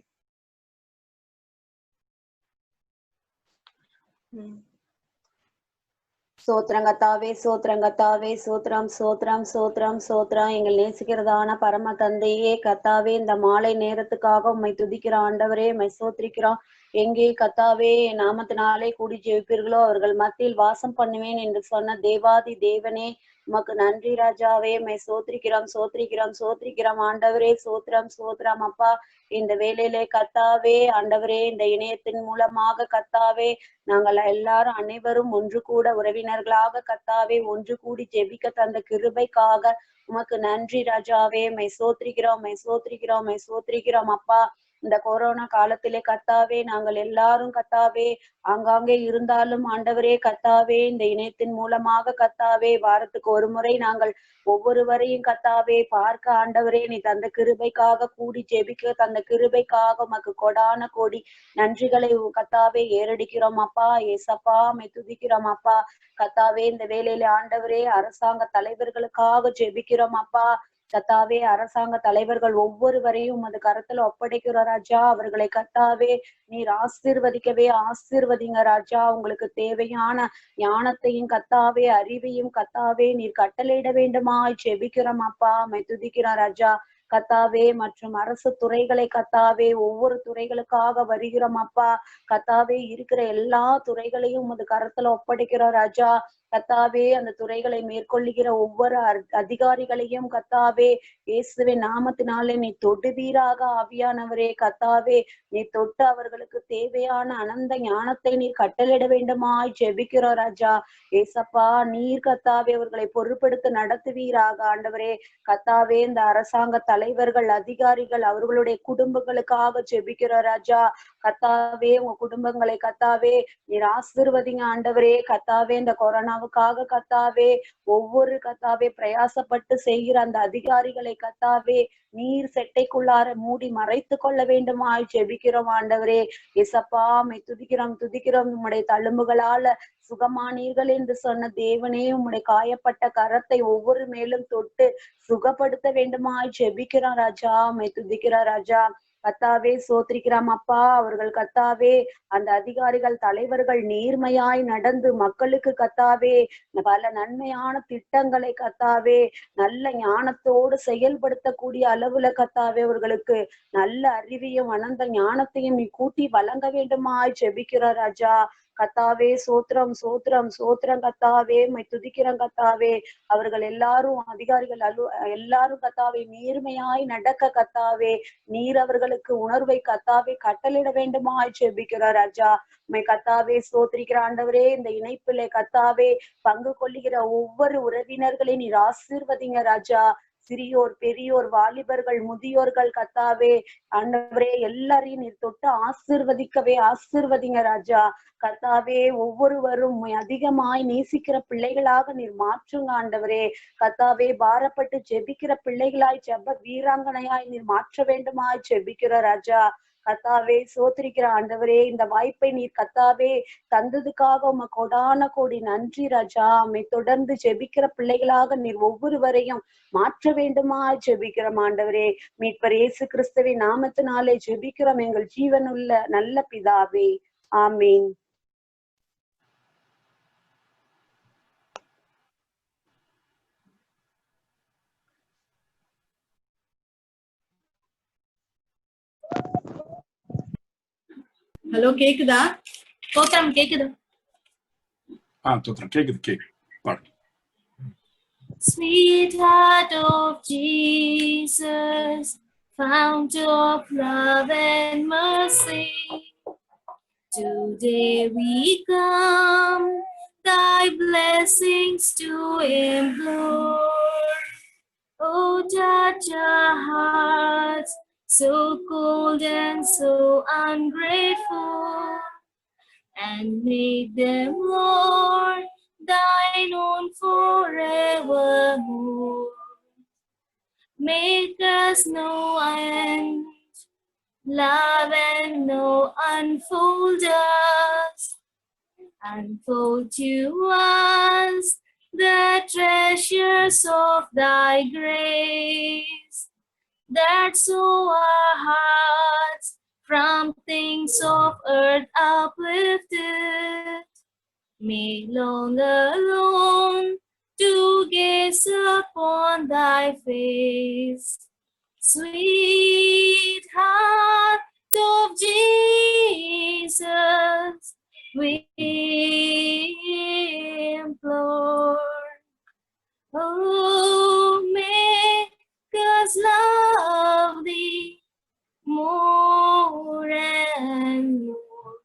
சோத்திரம் கத்தாவே, சோத்திரம் கத்தாவே, சோத்திரம் சோத்திரம் சோத்திரம் சோத்திரம். எங்கள் நேசிக்கிறதான பரம தந்தையே கத்தாவே, இந்த மாலை நேரத்துக்காக உம்மை துதிக்கிற ஆண்டவரே, உம்மை சோத்திரிக்கிறோம். எங்கே கத்தாவே நாமத்தினாலே கூடி ஜெயிப்பீர்களோ அவர்கள் மத்தியில் வாசம் பண்ணுவேன் என்று சொன்ன தேவாதி தேவனே, உமக்கு நன்றி ராஜாவே. உம்மை சோத்திரிக்கிறோம் சோத்திரிக்கிறோம் சோத்திரிக்கிறோம் ஆண்டவரே. சோத்திரம் சோத்திரம் அப்பா. இந்த வேளையிலே கத்தாவே ஆண்டவரே, இந்த இணையத்தின் மூலமாக கத்தாவே நாங்கள் எல்லாரும் அனைவரும் ஒன்று கூட உறவினர்களாக கத்தாவே ஒன்று கூடி ஜெபிக்க தந்த கிருபைக்காக உமக்கு நன்றி ராஜாவே. மை சோத்திரிக்கிறோம் மை சோத்திரிக்கிறோம் மை சோத்திரிக்கிறோம் அப்பா. இந்த கொரோனா காலத்திலே கத்தாவே நாங்கள் எல்லாரும் கத்தாவே ஆங்காங்கே இருந்தாலும் ஆண்டவரே கத்தாவே இந்த இணையத்தின் மூலமாக கத்தாவே வாரத்துக்கு ஒரு முறை நாங்கள் ஒவ்வொருவரையும் கத்தாவே பார்க்க ஆண்டவரே நீ தந்த கிருபைக்காக கூடி ஜெபிக்க தந்த கிருபைக்காக உமக்கு கொடான கோடி நன்றிகளை கத்தாவே ஏறடிக்கிறோம் அப்பா. ஏசப்பா மை துதிக்கிறோம் அப்பா. கத்தாவே இந்த வேளையில ஆண்டவரே அரசாங்க தலைவர்களுக்காக ஜெபிக்கிறோம் அப்பா. கத்தாவே அரசாங்க தலைவர்கள் ஒவ்வொருவரையும் உமது கரத்துல ஒப்படைக்கிற ராஜா. அவர்களை கத்தாவே நீர் ஆசீர்வதிங்க ராஜா. உங்களுக்கு தேவையான ஞானத்தையும் கத்தாவே அறிவையும் கத்தாவே நீர் கட்டளையிட வேண்டுமாய் ஜெபிக்கிறோம் அப்பா. மை துதிக்கிறோம் ராஜா. கத்தாவே மற்றும் அரசு துறைகளை கத்தாவே ஒவ்வொரு துறைகளுக்காக வருகிறோம் அப்பா. கத்தாவே இருக்கிற எல்லா துறைகளையும் உமது கரத்துல ஒப்படைக்கிறோம் ராஜா. கத்தாவே அந்த துறைகளை மேற்கொள்ளுகிற ஒவ்வொரு அதிகாரிகளையும் கத்தாவே இயேசுவின் நாமத்தினாலே நீ தொடுவீராக ஆவியானவரே. கத்தாவே நீ தொட்டு அவர்களுக்கு தேவையான அனந்த ஞானத்தை நீர் கட்டளிட வேண்டுமாய் ஜெபிக்கிறோம் ராஜா. ஏசப்பா நீர் கத்தாவே அவர்களை பொறுப்படுத்த நடத்துவீராக ஆண்டவரே. கத்தாவே இந்த அரசாங்க தலைவர்கள் அதிகாரிகள் அவர்களுடைய குடும்பங்களுக்காக ஜெபிக்கிறோம் ராஜா. கத்தாவே உங்க குடும்பங்களை கத்தாவே நீர் ஆசீர்வதிங்க ஆண்டவரே. கத்தாவே இந்த கொரோனாவுக்காக கத்தாவே ஒவ்வொரு கத்தாவே பிரயாசப்பட்டு செய்கிற அந்த அதிகாரிகளை கத்தாவே நீர் செட்டைக்குள்ளார மூடி மறைத்து கொள்ள வேண்டுமாய் ஜெபிக்கிறோம் ஆண்டவரே. இசப்பா மை துதிக்கிறோம் உம்முடைய தழும்புகளால சுகமானீர்கள் என்று சொன்ன தேவனே, உம்முடைய காயப்பட்ட கரத்தை ஒவ்வொரு மேலும் தொட்டு சுகப்படுத்த வேண்டுமாய் ஜெபிக்கிறோம் ராஜா. மை துதிக்கிறோம் ராஜா. கத்தாவே சோத்திரிக்கிறோம் அப்பா. அவர்கள் கத்தாவே அந்த அதிகாரிகள் தலைவர்கள் நேர்மையாய் நடந்து மக்களுக்கு கத்தாவே பல நன்மையான திட்டங்களை கத்தாவே நல்ல ஞானத்தோடு செயல்படுத்தக்கூடிய அளவுல கத்தாவே அவர்களுக்கு நல்ல அறிவையும் அனந்த ஞானத்தையும் நீ கூட்டி வழங்க வேண்டுமாய் ஜெபிக்கிற ராஜா. கத்தாவே சோத்திரம் சோத்திரம் சோத்திரம் கத்தாவே மை துதிக்கிறோம் கத்தாவே. அவர்கள் எல்லாரும் அதிகாரிகள் எல்லாரும் கத்தாவே நேர்மையாய் நடக்க கத்தாவே நீர் அவர்களுக்கு உணர்வை கத்தாவே கட்டளிட வேண்டுமாய் ஜெபிக்கிறார் ராஜா. மை கத்தாவே சோத்திரிக்கிற ஆண்டவரே. இந்த இணைப்பிலே கத்தாவே பங்கு கொள்ளுகிற ஒவ்வொரு உறவினர்களையும் நீர் ஆசீர்வதிங்க ராஜா. சிறியோர் பெரியோர் வாலிபர்கள் முதியோர்கள் கத்தாவே ஆண்டவரே எல்லாரையும் நீர் தொட்டு ஆசீர்வதிங்க ராஜா. கத்தாவே ஒவ்வொருவரும் அதிகமாய் நேசிக்கிற பிள்ளைகளாக நீர் மாற்றுங்க ஆண்டவரே. கத்தாவே பாரப்பட்டு ஜெபிக்கிற பிள்ளைகளாய் ஜெப வீராங்கனையாய் நீர் மாற்ற வேண்டுமாய் ஜெபிக்கிற ராஜா. கத்தாவே சோத்திரிக்கிற ஆண்டவரே, இந்த வாய்ப்பை நீர் கத்தாவே தந்ததுக்காக உம கொடான கோடி நன்றி ராஜா. உம்மை தொடர்ந்து ஜெபிக்கிற பிள்ளைகளாக நீர் ஒவ்வொருவரையும் மாற்ற வேண்டுமா ஜெபிக்கிறோம் ஆண்டவரே. மீட்பர் இயேசு கிறிஸ்துவின் நாமத்தினாலே ஜெபிக்கிறோம் எங்கள் ஜீவனுள்ள நல்ல பிதாவே, ஆமீன்.
ஹலோ கேக்குதா? தோத்திரம் கேக்குதா?
தோத்திரம் கேக்குது. பாடு.
Sweet heart of Jesus, fount of love and mercy, today we come thy blessings to implore. Oh, touch our hearts, so cold and so ungrateful, and make them, Lord, thine own forevermore. Make us know and love and know, unfold us, unfold to us the treasures of thy grace, that so our hearts from things of earth uplifted may long alone to gaze upon thy face. Sweet heart of Jesus, we implore. Oh, make us love thee more and more.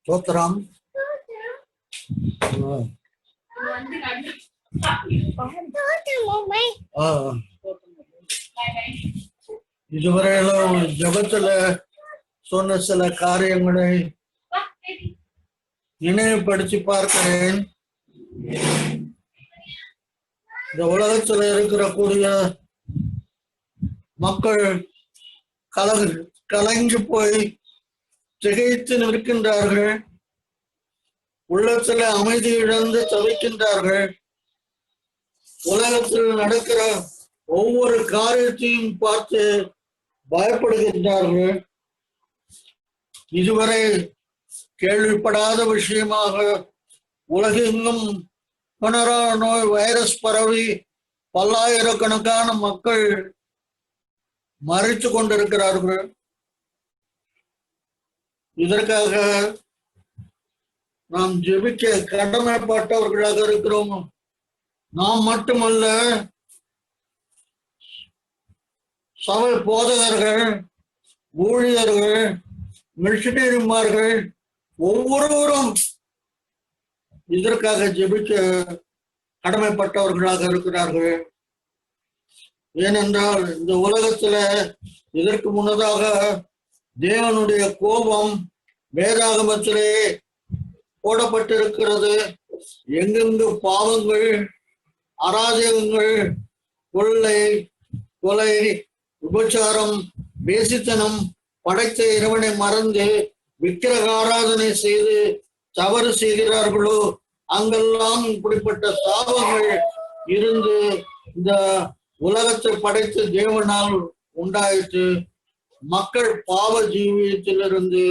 Totram. இதுவரையிலும் ஜபத்துல சொன்ன சில காரியங்களை நினைவுபடுத்தி பார்க்கிறேன். இந்த உலகத்துல இருக்கக்கூடிய மக்கள் கலங்கி போய் திகைத்து நிற்கின்றார்கள். உள்ளத்துல அமைதி இழந்து தவிக்கின்றார்கள். உலகத்தில் நடக்கிற ஒவ்வொரு காரியத்தையும் பார்த்து பயப்படுகின்றார்கள். இதுவரை கேள்விப்படாத விஷயமாக உலகெங்கும் கொரோனா நோய் வைரஸ் பரவி பல்லாயிரக்கணக்கான மக்கள் மறைத்து கொண்டிருக்கிறார்கள். இதற்காக நாம் ஜெபிக்க கடமைப்பட்டவர்களாக இருக்கிறோம். நாம் மட்டுமல்ல, சபை போதகர்கள், ஊழியர்கள், மிஷனரிமார்கள் ஒவ்வொருவரும் இதற்காக ஜெபிக்க கடமைப்பட்டவர்களாக இருக்கிறார்கள். ஏனென்றால் இந்த உலகத்துல இதற்கு முன்னதாக தேவனுடைய கோபம் வேதாகமத்திலே போடப்பட்டிருக்கிறது. எங்கெங்கு பாவங்கள், அராஜகங்கள், கொள்ளை, கொலை, விபச்சாரம், வேசித்தனம், படைத்த இறைவனை மறந்து விக்கிரக ஆராதனை செய்து தவறு செய்கிறார்களோ அங்கெல்லாம் இப்படிப்பட்ட சாபங்கள் இருந்து இந்த உலகத்தை படைத்த தேவனால் உண்டாயிற்று. மக்கள் பாவ ஜீவியத்திலிருந்து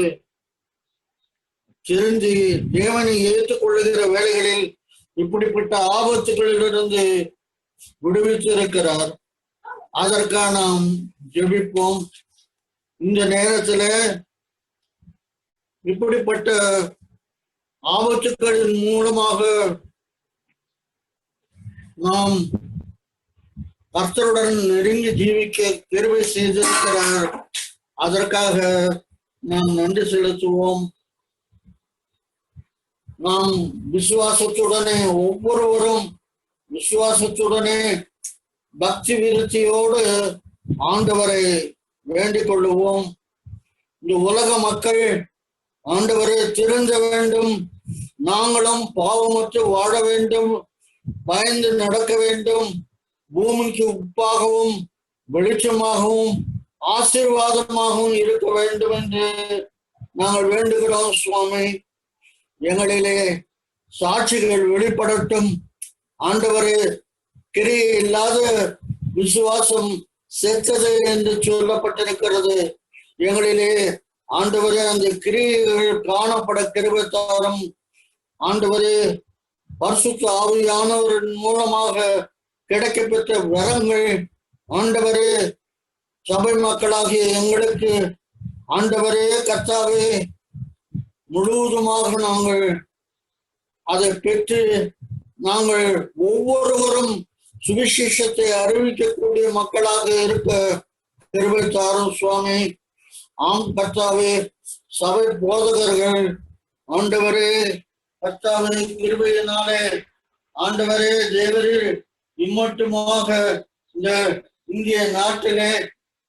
திருந்தி தேவனை ஏற்றுக்கொள்ளுகிற வேளைகளில் இப்படிப்பட்ட ஆபத்துகளிலிருந்து விடுவித்திருக்கிறார். அதற்காக நாம் ஜெபிப்போம். இந்த நேரத்துல இப்படிப்பட்ட ஆபத்துக்களின் மூலமாக நாம் கர்த்தருடன் நெருங்கி ஜீவிக்க கிருபை செய்திருக்கிறார். அதற்காக நாம் நன்றி செலுத்துவோம். நாம் விசுவாசத்துடனே ஒவ்வொருவரும் விசுவாசத்துடனே பக்தி விருத்தியோடு ஆண்டவரை வேண்டிக் கொள்ளுவோம். இந்த உலக மக்கள் ஆண்டவரை திருந்த வேண்டும், நாங்களும் பாவமற்று வாழ வேண்டும், பயந்து நடக்க வேண்டும், பூமிக்கு உப்பாகவும் வெளிச்சமாகவும் ஆசீர்வாதமாகவும் இருக்க வேண்டும் என்று நாங்கள் வேண்டுகிறோம். சுவாமி, எங்களிலே சாட்சிகள் வெளிப்படட்டும். ஆண்டவரே, கிரியை இல்லாத விசுவாசம் செத்தது என்று சொல்லப்பட்டிருக்கிறது. எங்களிலே ஆண்டவரே அந்த கிரியைகள் காணப்பட கிருபை தாரும். ஆண்டவரே, பரிசுத்த ஆவியானவரின் மூலமாக கிடைக்கப்பெற்ற வரங்கள் ஆண்டவரே சபை மக்களாகிய எங்களுக்கு ஆண்டவரே கர்த்தாவே முழுவதுமாக நாங்கள் அதை பெற்று நாங்கள் ஒவ்வொருவரும் சுவிசேஷத்தை அறிவிக்கக்கூடிய மக்களாக இருக்க கிருபை தாரும் சுவாமி. ஆம் கர்த்தாவே, சபை போதகர்கள் ஆண்டவரே கர்த்தாவே கிருபையினாலே ஆண்டவரே தேவரீர் இம்மட்டுமாக இந்த இந்திய நாட்டிலே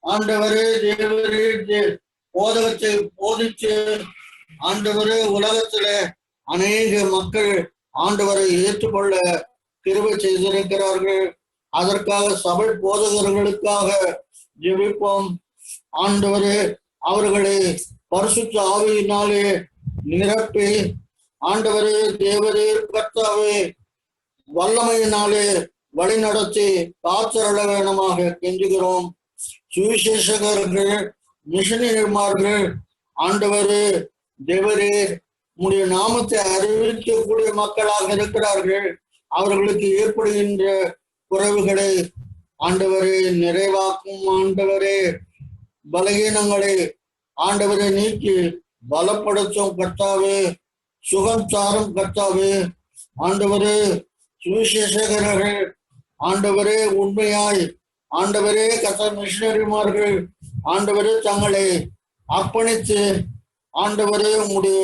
ஆண்டவரே தேவரீர் போதகத்தை போதித்து ஆண்டவரே உலகத்திலே அநேக மக்கள் ஆண்டவரை ஏற்றுக்கொள்ள கிருபை செய்திருக்கிறார்கள். அதற்காக சபை போதகர்களுக்காக ஜெபிப்போம். ஆண்டவரே, அவர்களை பரிசுத்த ஆவியினாலே நிரப்பி ஆண்டவரே தேவரே கர்த்தாவே வல்லமையினாலே வழி நடத்தி காத்தருள வேணுமாக கெஞ்சுகிறோம். சுவிசேஷகர்கள், மிஷனரிமார்கள் ஆண்டவரே தேவரே உம்முடைய நாமத்தை அறிவிக்கக்கூடிய மக்களாக இருக்கிறார்கள். அவர்களுக்கு ஏற்படுகின்ற குறைவுகளை ஆண்டவரே நிறைவாக்கும். ஆண்டவரே, பலகீனங்களை ஆண்டவரை நீக்கி பலப்படுத்தும் கர்த்தாவே, சுகம் தாரும் கர்த்தாவே. ஆண்டவரே, சுவிசேஷகர்கள் ஆண்டவரே உண்மையாய் ஆண்டவரே கர்த்தர் மிஷனரிமார்கள் ஆண்டவரே தங்களை அர்ப்பணித்து ஆண்டவரே உம்முடைய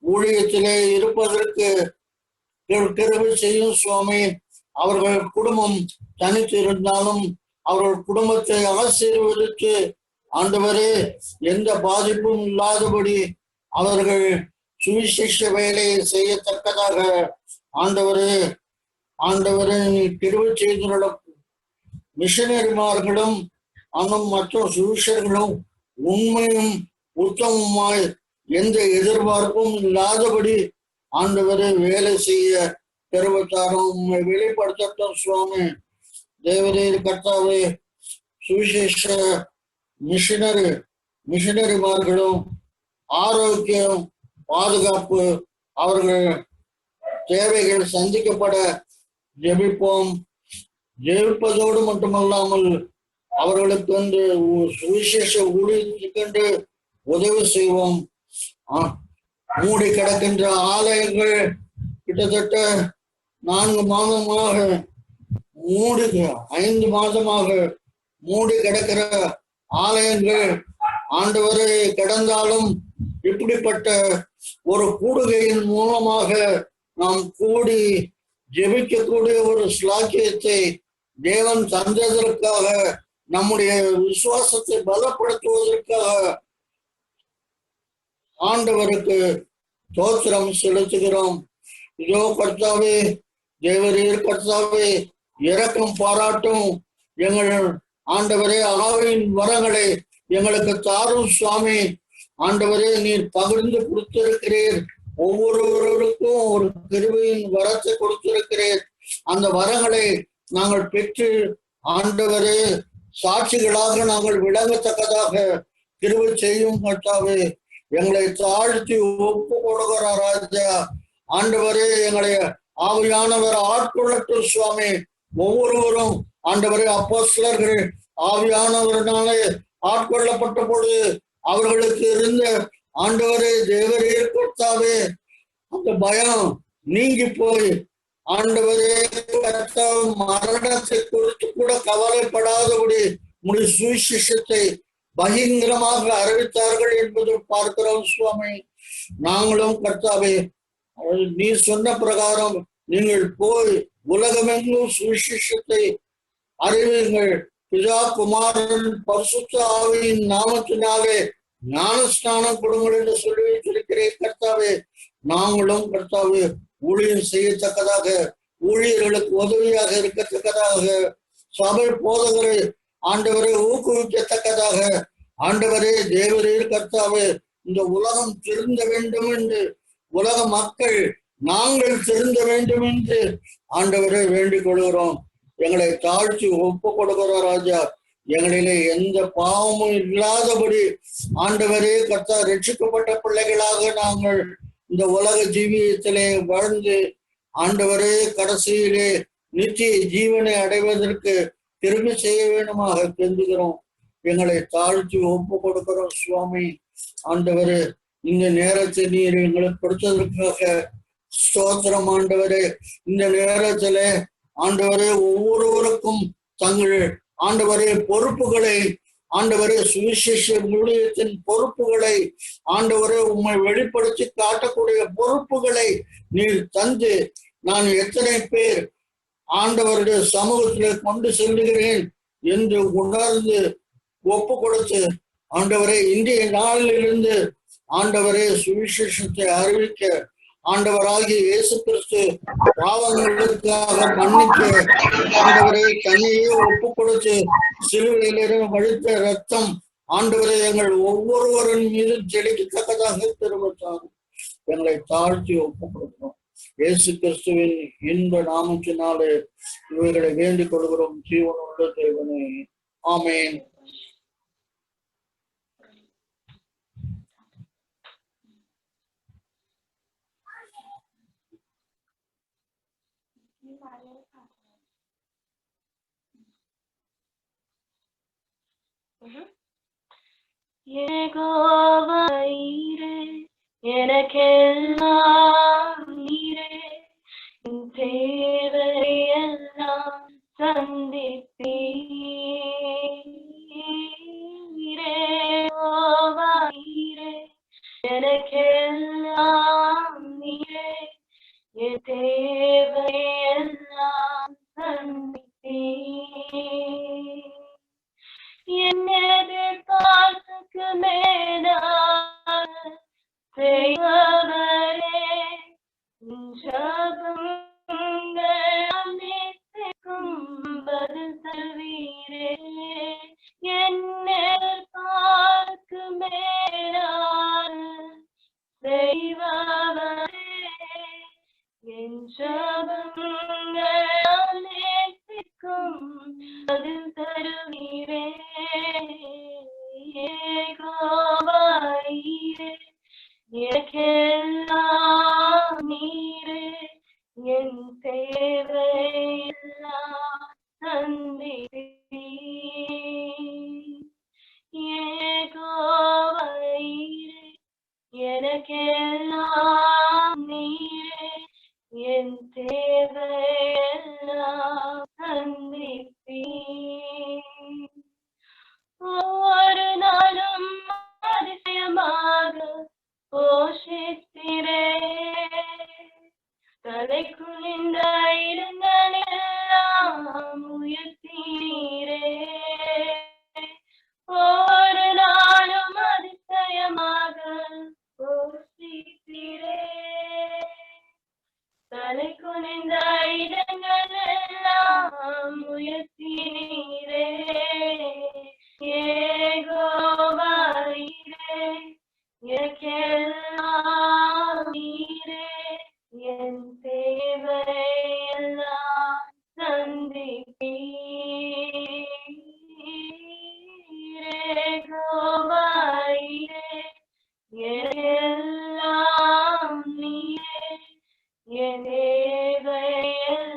ஊழியத்திலே இருப்பதற்கு கிருபை செய்யும் சுவாமி. அவர்கள் குடும்பம் தனித்து இருந்தாலும் அவர்கள் குடும்பத்தை ஆசீர்வதித்து ஆண்டவரே எந்த பாதிப்பும் இல்லாதபடி அவர்கள் சுவிசேஷ வேலையை செய்யத்தக்கதாக ஆண்டவரே நீ கிருபை செய்துள்ள மிஷனரிமார்களும் அன்னும் மற்ற சுவிசேஷர்களும் உண்மையும் உத்தமமாய் எந்த எதிர்பார்ப்பும் இல்லாதபடி ஆண்டவரை வேலை செய்ய பெருவத்தாரும் உண்மை வெளிப்படுத்தட்டும் சுவாமி. தேவரே கர்த்தாவே, சுவிசேஷ மிஷனரிமார்களும் ஆரோக்கியம் பாதுகாப்பு அவர்கள் தேவைகள் சந்திக்கப்பட ஜெபிப்போம். ஜெபிப்பதோடு மட்டுமல்லாமல் அவர்களுக்கு வந்து சுவிசேஷ ஊழியத்துக்கென்று உதவி செய்வோம். மூடி கிடக்கின்ற ஆலயங்கள் கிட்டத்தட்ட 4 மாதமாக 5 மாதமாக மூடி கிடக்கிற ஆலயங்கள் ஆண்டவரை கிடந்தாலும் இப்படிப்பட்ட ஒரு கூடுகையின் மூலமாக நாம் கூடி ஜெபிக்கக்கூடிய ஒரு ஸ்லாக்கியத்தை தேவன் தந்ததற்காக நம்முடைய விசுவாசத்தை பலப்படுத்துவதற்காக ஆண்டவருக்கு தோத்திரம் செலுத்துகிறோம். இதோ கர்த்தாவே தேவரீர் கர்த்தாவே இரக்கம் பாராட்டும். எங்கள் ஆண்டவரே ஆவியின் வரங்களை எங்களுக்கு தாரும் சுவாமி. ஆண்டவரே நீர் பகிர்ந்து கொடுத்திருக்கிறீர். ஒவ்வொருவருக்கும் ஒரு கிருபையின் வரத்தை கொடுத்திருக்கிறீர். அந்த வரங்களை நாங்கள் பெற்று ஆண்டவரே சாட்சிகளாக நாங்கள் விளங்கத்தக்கதாக கிருபை செய்யும் கர்த்தாவே. எங்களை தாழ்த்தி ஒப்பு கொடுக்கிறார் ராஜா. ஆண்டவரே எங்களை ஆவியானவர் ஆட்கொள்ளட்டும் சுவாமி. ஒவ்வொருவரும் ஆண்டவரே அப்போஸ்தலர்கள் ஆவியானவரினாலே ஆட்கொள்ளப்பட்ட பொழுது அவர்களுக்கு இருந்த ஆண்டவரே தேவரே கர்த்தாவே அந்த பயம் நீங்கி போய் ஆண்டவரே மரணத்தை குறித்து கூட கவலைப்படாதபடி முடி சுவிசேஷத்தை பயங்கரமாக அறிவித்தார்கள் என்பதை பார்க்கிறோம் சுவாமி. நாங்களும் கர்த்தாவே நீ சொன்ன பிரகாரம் நீங்கள் போய் உலகமெங்கும் சுவிசேஷத்தை அறிவியுங்கள். பிதா குமாரன் பரிசுத்த ஆவியின் நாமத்தினாலே ஞானஸ்நானம் கொடுங்கள் என்று சொல்லி வைத்திருக்கிறேன் கர்த்தாவே. நாங்களும் கர்த்தாவே ஊழியம் செய்யத்தக்கதாக, ஊழியர்களுக்கு உதவியாக இருக்கத்தக்கதாக, சபை போதகரை ஆண்டவரை ஊக்குவிக்கத்தக்கதாக, ஆண்டவரே தேவரீர் கர்த்தாவே இந்த உலகம் திருந்த வேண்டும் என்று, உலக மக்கள் நாங்கள் திருந்த வேண்டும் என்று ஆண்டவரை வேண்டிக் கொள்கிறோம். எங்களை தாழ்த்தி ஒப்பு கொடுக்கிறோம் ராஜா. எங்களிலே எந்த பாவமும் இல்லாதபடி ஆண்டவரே கர்த்தா ரட்சிக்கப்பட்ட பிள்ளைகளாக நாங்கள் இந்த உலக ஜீவியத்திலே வாழ்ந்து ஆண்டவரே கடைசியிலே நித்திய ஜீவனை அடைவதற்கு திரும்பி செய்ய வேண்டுமாக கெஞ்சுகிறோம். எங்களை தாழ்த்தி ஒப்பு கொடுக்கிறோம் சுவாமி. ஆண்டவரே இந்த நேரத்தை நீர் எங்களுக்கு கொடுத்ததற்காக ஸ்தோத்திரம் ஆண்டவரே. இந்த நேரத்துல ஆண்டவரே ஒவ்வொருவருக்கும் தங்கள் ஆண்டவரே பொறுப்புகளை, ஆண்டவரே சுவிசேஷ ஊழியத்தின் பொறுப்புகளை ஆண்டவரே உம்மை வெளிப்படுத்தி காட்டக்கூடிய பொறுப்புகளை நீர் தந்து, நான் எத்தனை பேர் ஆண்டவருடைய சமூகத்திலே கொண்டு செல்லுகிறேன் என்று உணர்ந்து ஒப்பு கொடுத்து ஆண்டவரே இன்றைய நாளிலிருந்து ஆண்டவரே சுவிசேஷத்தை அறிவிக்க, ஆண்டவராகிய இயேசு கிறிஸ்து பாவங்களுக்காக மன்னிக்க ஆண்டவரை தன்னையே ஒப்பு கொடுத்து சிலுவையிலிருந்து வழித்த ரத்தம் ஆண்டவரை எங்கள் ஒவ்வொருவரின் மீது செலுத்தத்தக்கதாக திரும்பத்தார். எங்களை தாழ்த்தி ஒப்பு கொடுக்கிறோம். இயேசு கிறிஸ்துவின் இன்ப நாமத்தினாலே இவைகளை வேண்டிக் கொள்கிறோம் ஜீவனுள்ள தேவனே, ஆமென்.
யெகோவாயிரே எனக்கெல்லாம் நீரே, என் தேவையெல்லாம் சந்திப்பீரே. யெகோவாயிரே எனக்கெல்லாம் நீரே, என் தேவையெல்லாம் சந்திப்பீர். என் எதிர்பார்ப்புக்கு மேலாக செய்பவரே, உன் ஜெபங்கள் அனைத்துக்கும் பதில் தருவீரே. என் எதிர்பார்ப்புக்கு மேலாக செய்பவரே, என் ஜெபங்கள் அனைத்துக்கும் பதில் தருவீரே. யெகோவாயிரே எனக்கெல்லாம் நீரே, என் தேவையெல்லாம் சந்திப்பீர். யெகோவாயிரே எனக்கெல்லாம் நீரே, என் தேவையெல்லாம் சந்திப்பீர். ஒவ்வொரு நாளும் அதிசயமாக போஷித்திரே, தலை குனிந்த இடங்களெல்லாம் உயர்த்தீரே. ஒவ்வொரு நாளும் அதிசயமாக போஷித்திரே, தலை குனிந்த இடங்களெல்லாம் உயர்த்தீரே. யெகோவாயிரே எனக்கெல்லாம் நீரே, என் தேவையெல்லாம் சந்திப்பீர். யெகோவாயிரே எனக்கெல்லாம் நீரே, என் தேவையெல்லாம்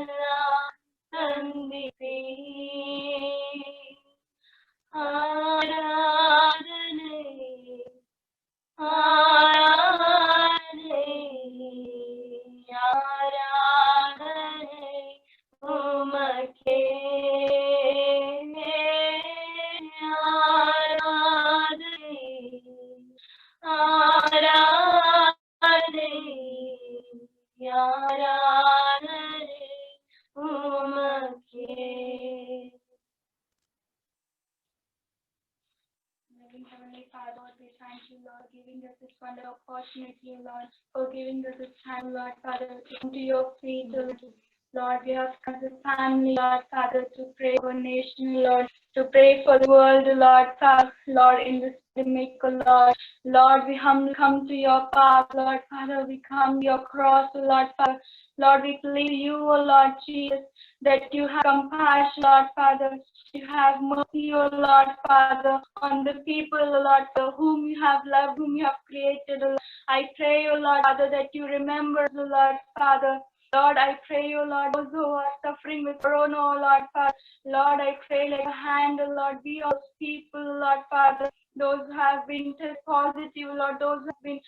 சந்திப்பீர். we thank you, Lord, giving us this wonderful opportunity, Lord, for giving us this time, Lord, Father, to come to your feet, Lord. We have come as a family, Lord, Father, to pray for the nation, Lord, to pray for the world, Lord, Father, Lord, in this pandemic, Lord. Lord, we humbly come to your path, Lord, Father, we come to your cross, Lord, Father. Lord, we plead you, O Lord Jesus, that you have compassion, Lord, Father. You have mercy, O Lord, Father, on the people, O Lord, for whom you have loved, whom you have created, O Lord. I pray, O Lord, Father, that you remember, O Lord, Father. Lord, I pray, O Lord, those who are suffering with corona, O Lord, Father. Lord, I pray like a hand, O Lord, be those people, O Lord, Father. Those who have been tested positive, O Lord, those who have been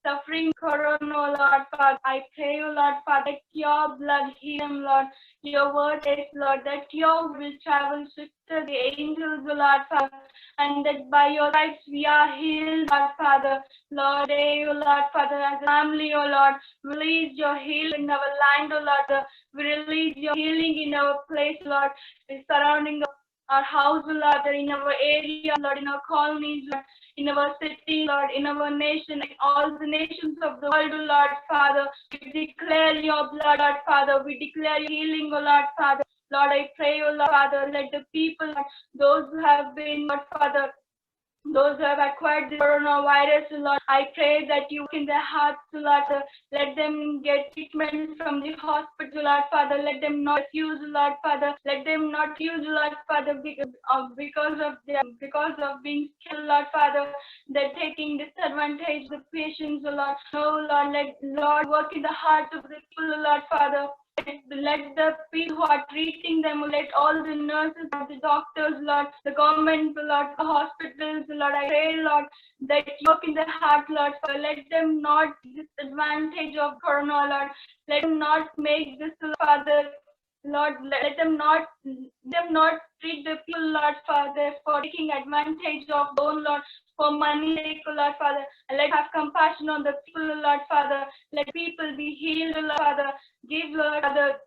suffering corona, O Lord, Father. I pray, O Lord, Father, that your blood heal them, Lord. Your word is, Lord, that your will travel swifter the angels, O Lord, Father, and that by your stripes we are healed, Lord, Father. Lord, O Lord, Father, as a family, O Lord, release your healing in our land, O Lord. We release your healing in our place, Lord, surrounding our house, Lord, in our area, Lord, in our colonies, Lord, in our city, Lord, in our nation, in all the nations of the world, Lord, Father. We declare your blood, Lord, Father. We declare healing, O Lord, Father. Lord, I pray, O Lord, Father, let the people, those who have been, Lord, Father, those who have acquired the coronavirus, Lord, I pray that you in their hearts, Lord, let them get treatment from the hospital, Lord, Father. Let them not refuse, Lord, Father. Let them not use, Lord, Father, because of being scared, Lord, Father. They're taking disadvantage of the patients, Lord. No, Lord, let Lord work in the hearts of the people, Lord, Father. Let the people who are treating them, let all the nurses, the doctors, Lord, the government, Lord, the hospitals, Lord, I pray, Lord, that you work in their heart, Lord, so let them not disadvantage of corona, Lord. Let them not make this, Father, Lord, let them not treat the people, Lord, Father, for taking advantage of own, Lord, for money, Lord, Father. Let have compassion on the people, Lord, Father. Let people be healed, Lord, Father. Give, Lord, Father,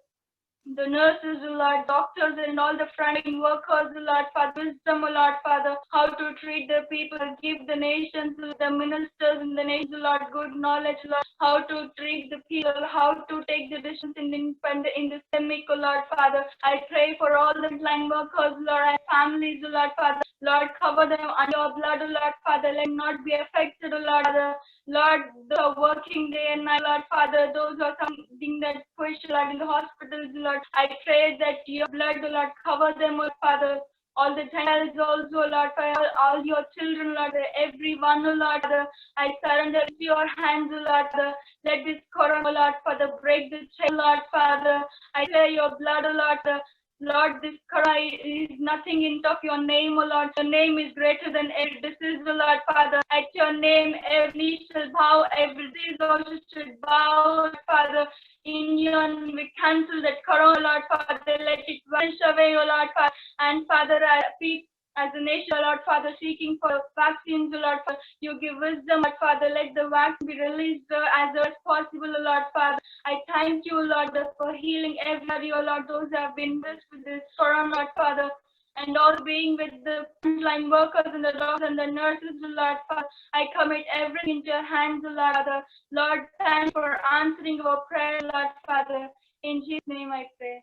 the nurses, Lord, doctors, and all the frontline workers, Lord, Father, wisdom, Lord, Father, how to treat the people, give the nations, the ministers in the nation, Lord, good knowledge, Lord, how to treat the people, how to take the decisions in the pandemic, Lord, Father. I pray for all the frontline workers, Lord, and families, Lord, Father. Lord, cover them under your blood, Lord, Father. Let not be affected, Lord, Father. Lord, the working day and night, Lord, Father, those who are something that push, Lord, in the hospitals, Lord, I pray that your blood, Lord, cover them, Lord, Father. All the children also, Lord, Father, all your children, Lord, everyone, Lord, Father, I surrender to your hands, Lord, Father. Let this corona, Lord, Father, break the chain, Lord, Father. I pray your blood, Lord, Father. Lord, this corona is nothing in of your name, O Lord. Your name is greater than every disease, O Lord, Father. At your name, every knee shall bow, every disease also should bow, Father. In your name, we cancel that corona, Lord, Father. Let it vanish away, O Lord, Father. And Father, I speak as a nation, Lord, Father, seeking for vaccines, Lord, Father. You give wisdom, Lord, Father. Let the vaccine be released as early as possible, Lord, Father. I thank you, Lord, for healing everybody, O Lord, those who have been blessed with this corona, Lord, Father. And all being with the frontline workers and the doctors and the nurses, Lord, Father. I commit everything into your hands, Lord, Father. Lord, thank you for answering our prayer, Lord, Father. In Jesus' name I pray.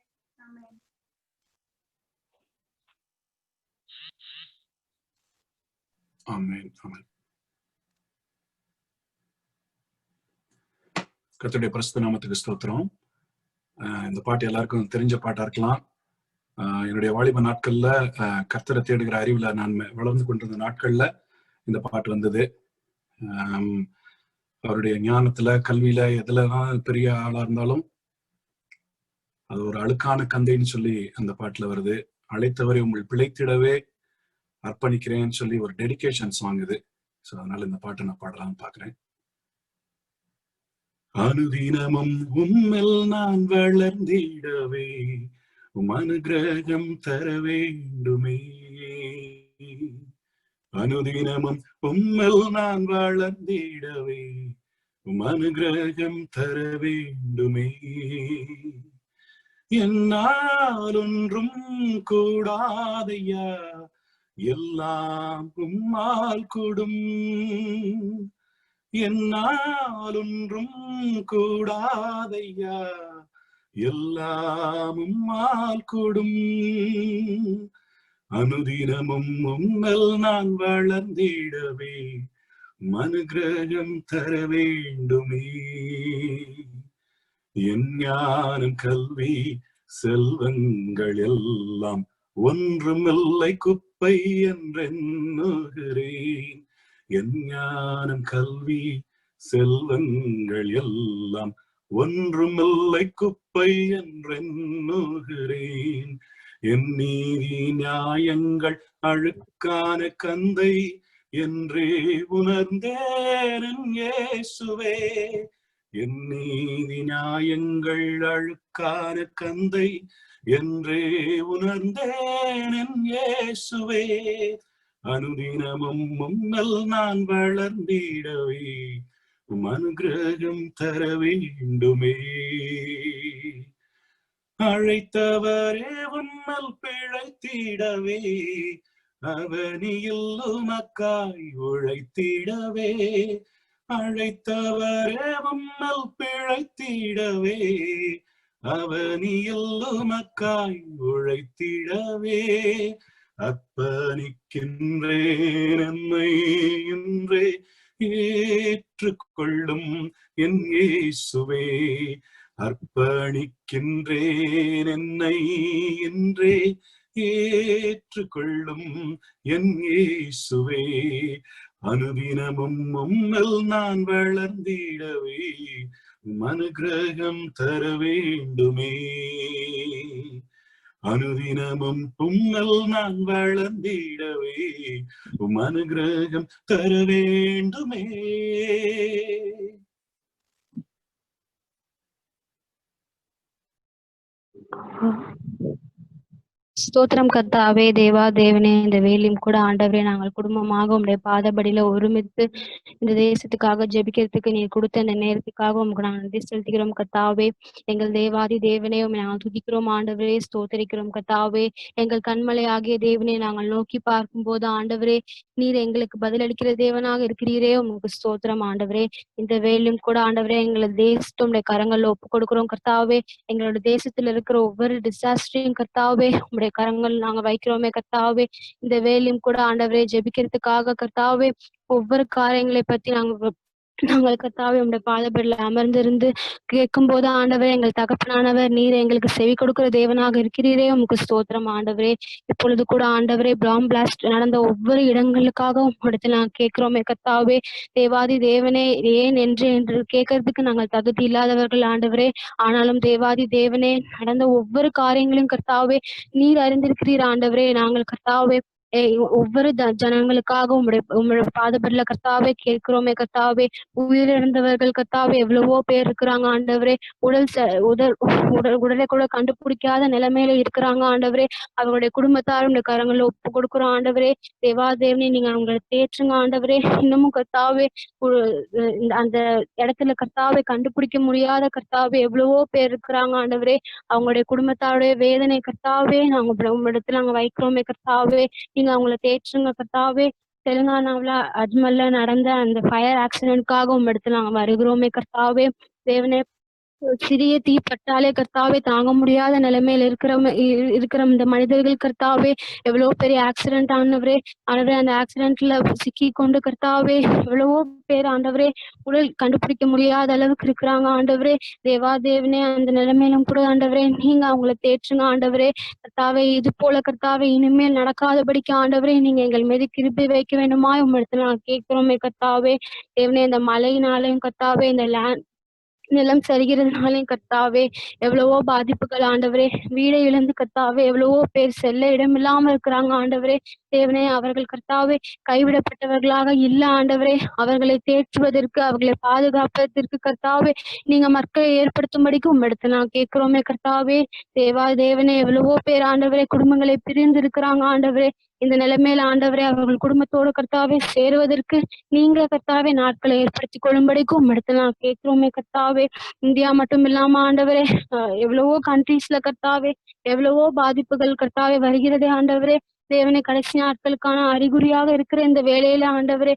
Amen.
ஆமென் ஆமென். கர்த்தருடைய பரிசுத்த நாமத்துக்கு ஸ்தோத்திரம். இந்த பாட்டு எல்லாருக்கும் தெரிஞ்ச பாட்டா இருக்கலாம். என்னுடைய வாலிப நாட்கள்ல கர்த்தரை தேடுகிற அறிவுல நான் வளர்ந்து கொண்டிருந்த நாட்கள்ல இந்த பாட்டு வந்தது. அவருடைய ஞானத்துல, கல்வியில, எதுலதான் பெரிய ஆளா இருந்தாலும் அது ஒரு அழுக்கான கந்தைன்னு சொல்லி அந்த பாட்டுல வருது. அழைத்தவரை உங்கள் பிழைத்திடவே அர்ப்பணிக்கிறேன்னு சொல்லி ஒரு டெடிகேஷன் சாங் இது. ஸோ அதனால இந்த பாட்டை நான் பாடலாம்னு பாக்குறேன். அனுதினமும் உம்மில் நான் வளர்ந்திடவே உம் அனுகிரகம் தர வேண்டுமே. அனுதினமும் உம்மில் நான் வளர்ந்திடவே உம் அனுகிரகம் தர வேண்டுமே. என்னால் ஒன்றும் கூடாதையா, எல்லாம் உம்மால் கூடும், என்னால் ஒன்றும் கூடாதையா, எல்லாம் உம்மால் கூடும். அனுதினமும் உம்மில் நான் வளர்ந்திடவே அனுக்கிரகம் தர வேண்டுமே. என் ஞானம் கல்வி செல்வங்கள் எல்லாம் ஒன்றுமில்லை குப்பை என்றெண்ணுகிறேன். என் ஞானம் கல்வி செல்வங்கள் எல்லாம் ஒன்றுமில்லை குப்பை என்றெண்ணுகிறேன். என் நீதி நியாயங்கள் அழுக்கான கந்தை என்றே உணர்ந்தேன் இயேசுவே. என் நீதி நியாயங்கள் அழுக்கான கந்தை என்றே உணர்ந்தேன் இயேசுவே. அனுதினமும் உம்மில் நான் வளர்ந்திடவே அனுக்கிரகம் தர வேண்டுமே. அழைத்தவரே உம்மில் பிழைத்திடவே அவனியில் உமக்காய் உழைத்திடவே. அழைத்தவரே உம்மில் பிழைத்திடவே அவனியில் உமக்காய் உழைத்திடவே. அர்ப்பணிக்கின்றேன் என்னை இன்றே ஏற்றுக்கொள்ளும் என் இயேசுவே. அர்ப்பணிக்கின்றேன் என்னை இன்றே ஏற்றுக்கொள்ளும் என் இயேசுவே. அனுதினமும் உம்மில் நான் வளர்ந்திடவே அனுக்கிரகம் தர வேண்டுமே. அனுதினமும் உம்மில் நான் வளர்ந்திடவே அனுக்கிரகம் தர வேண்டுமே.
ஸ்தோத்திரம் கர்த்தாவே, தேவா தேவனே, இந்த வேலையும் கூட ஆண்டவரே நாங்கள் குடும்பமாக உங்களுடைய பாதபடியில ஒருமித்து இந்த தேசத்துக்காக ஜெபிக்கிறதுக்கு நீர் கொடுத்த இந்த நேரத்துக்காக உங்களுக்கு நாங்கள் நன்றி செலுத்துகிறோம் கர்த்தாவே. எங்கள் தேவாதி தேவனே நாங்கள் துதிக்கிறோம் ஆண்டவரே, ஸ்தோத்தரிக்கிறோம் கர்த்தாவே. எங்கள் கண்மலை ஆகிய தேவனே நாங்கள் நோக்கி பார்க்கும் போது ஆண்டவரே நீர் எங்களுக்கு பதிலளிக்கிற தேவனாக இருக்கிறீரே, உங்களுக்கு ஸ்தோத்திரம் ஆண்டவரே. இந்த வேலையும் கூட ஆண்டவரே எங்களை தேசத்துடைய கரங்கள்ல ஒப்பு கொடுக்கிறோம் கர்த்தாவே. எங்களோட தேசத்துல இருக்கிற ஒவ்வொரு டிசாஸ்டரையும் கர்த்தாவே கரங்கள் நாங்க வைக்கிறோமே கர்த்தாவே. இந்த வேலையும் கூட ஆண்டவரே ஜெபிக்கிறதுக்காக கர்த்தாவே ஒவ்வொரு காரியங்களை பத்தி நாங்கள் கர்த்தாவே உங்களுடைய பாதபடியில அமர்ந்திருந்து கேட்கும் போது ஆண்டவரே எங்கள் தகப்பனானவர் நீர் எங்களுக்கு செவி கொடுக்கிற தேவனாக இருக்கிறீரே, உங்களுக்கு ஸ்தோத்திரம் ஆண்டவரே. இப்பொழுது கூட ஆண்டவரே பாம் பிளாஸ்ட் நடந்த ஒவ்வொரு இடங்களுக்காக உங்களிடத்தில் நாங்கள் கேட்கிறோமே கர்த்தாவே. தேவாதி தேவனே ஏன் என்று கேட்கறதுக்கு நாங்கள் தகுதி இல்லாதவர்கள் ஆண்டவரே. ஆனாலும் தேவாதி தேவனே நடந்த ஒவ்வொரு காரியங்களையும் கர்த்தாவே நீர் அறிந்திருக்கிறீர் ஆண்டவரே. நாங்கள் கர்த்தாவே ஒவ்வொரு ஜனங்களுக்காக உங்களுடைய பாதபடியில கர்த்தாவே கேட்கிறோமே கர்த்தாவே. உயிரிழந்தவர்கள் கர்த்தாவே எவ்வளவோ பேர் இருக்கிறாங்க ஆண்டவரே. உடலை கூட கண்டுபிடிக்காத நிலைமையில இருக்கிறாங்க ஆண்டவரே. அவங்களுடைய குடும்பத்தாரும் கரங்களை ஒப்பு கொடுக்குறோம் ஆண்டவரே. தேவாதேவனே நீங்க அவங்களை தேற்றுங்க ஆண்டவரே. இன்னமும் கர்த்தாவே அந்த இடத்துல கர்த்தாவே கண்டுபிடிக்க முடியாத கர்த்தாவே எவ்வளவோ பேர் இருக்கிறாங்க ஆண்டவரே. அவங்களுடைய குடும்பத்தாருடைய வேதனை கர்த்தாவே நாங்க இடத்துல நாங்க வைக்கிறோமே கர்த்தாவே. நீங்க அவங்களை தேற்றுங்க கர்த்தாவே. தெலுங்கானாவுல அஜ்மல்ல நடந்த அந்த ஃபயர் ஆக்சிடென்ட்காக இடத்துல நாங்க வருகிறோமே கர்த்தாவே. தேவனே சிறிய தீ பட்டாலே கர்த்தாவே தாங்க முடியாத நிலைமையில இருக்கிற இந்த மனிதர்கள் கர்த்தாவே எவ்வளவு பெரிய ஆக்சிடென்ட் ஆண்டவரே. அந்த ஆக்சிடென்ட்ல சிக்கி கொண்டு கர்த்தாவே எவ்வளவோ பேர் ஆண்டவரே உடல் கண்டுபிடிக்க முடியாத அளவுக்கு இருக்கிறாங்க ஆண்டவரே. தேவாதேவனே அந்த நிலைமையிலும் கூட ஆண்டவரே நீங்க அவங்களை தேற்றுங்க ஆண்டவரே. கர்த்தாவே இது போல கர்த்தாவே இனிமேல் நடக்காதபடிக்கு ஆண்டவரே நீங்க எங்கள் மீது கிருபை வைக்க வேண்டுமா இடத்துல நான் கேட்கிறோமே கர்த்தாவே. தேவனே இந்த மழையினாலையும் கர்த்தாவே இந்த நிலம் சரிகிறதுனாலையும் கர்த்தாவே எவ்வளவோ பாதிப்புகள் ஆண்டவரே. வீடை இழந்து கர்த்தாவே எவ்வளவோ பேர் செல்ல இடம் இல்லாம இருக்கிறாங்க ஆண்டவரே. தேவனே அவர்கள் கர்த்தாவே கைவிடப்பட்டவர்களாக இல்ல ஆண்டவரே. அவர்களை தேற்றுவதற்கு அவர்களை பாதுகாப்பதற்கு கர்த்தாவே நீங்க மக்களை ஏற்படுத்தும்படிக்கு இடத்துல நான் கேட்கிறோமே கர்த்தாவே. தேவனே எவ்வளவோ பேர் ஆண்டவரே குடும்பங்களை பிரிந்து இருக்கிறாங்க ஆண்டவரே. இந்த நிலைமையில ஆண்டவரே அவர்கள் குடும்பத்தோடு கர்த்தாவே சேருவதற்கு நீங்க கர்த்தாவே நாட்களை ஏற்படுத்தி கொள்ளும்படிக்கும் இடத்துல நான் கேட்கிறோமே கர்த்தாவே. இந்தியா மட்டும் இல்லாம ஆண்டவரே எவ்வளவோ கண்ட்ரீஸ்ல கர்த்தாவே எவ்வளவோ பாதிப்புகள் கர்த்தாவே வருகிறதே ஆண்டவரே. தேவனை கடைசி நாட்களுக்கான அறிகுறியாக இருக்கிற இந்த வேலையில ஆண்டவரே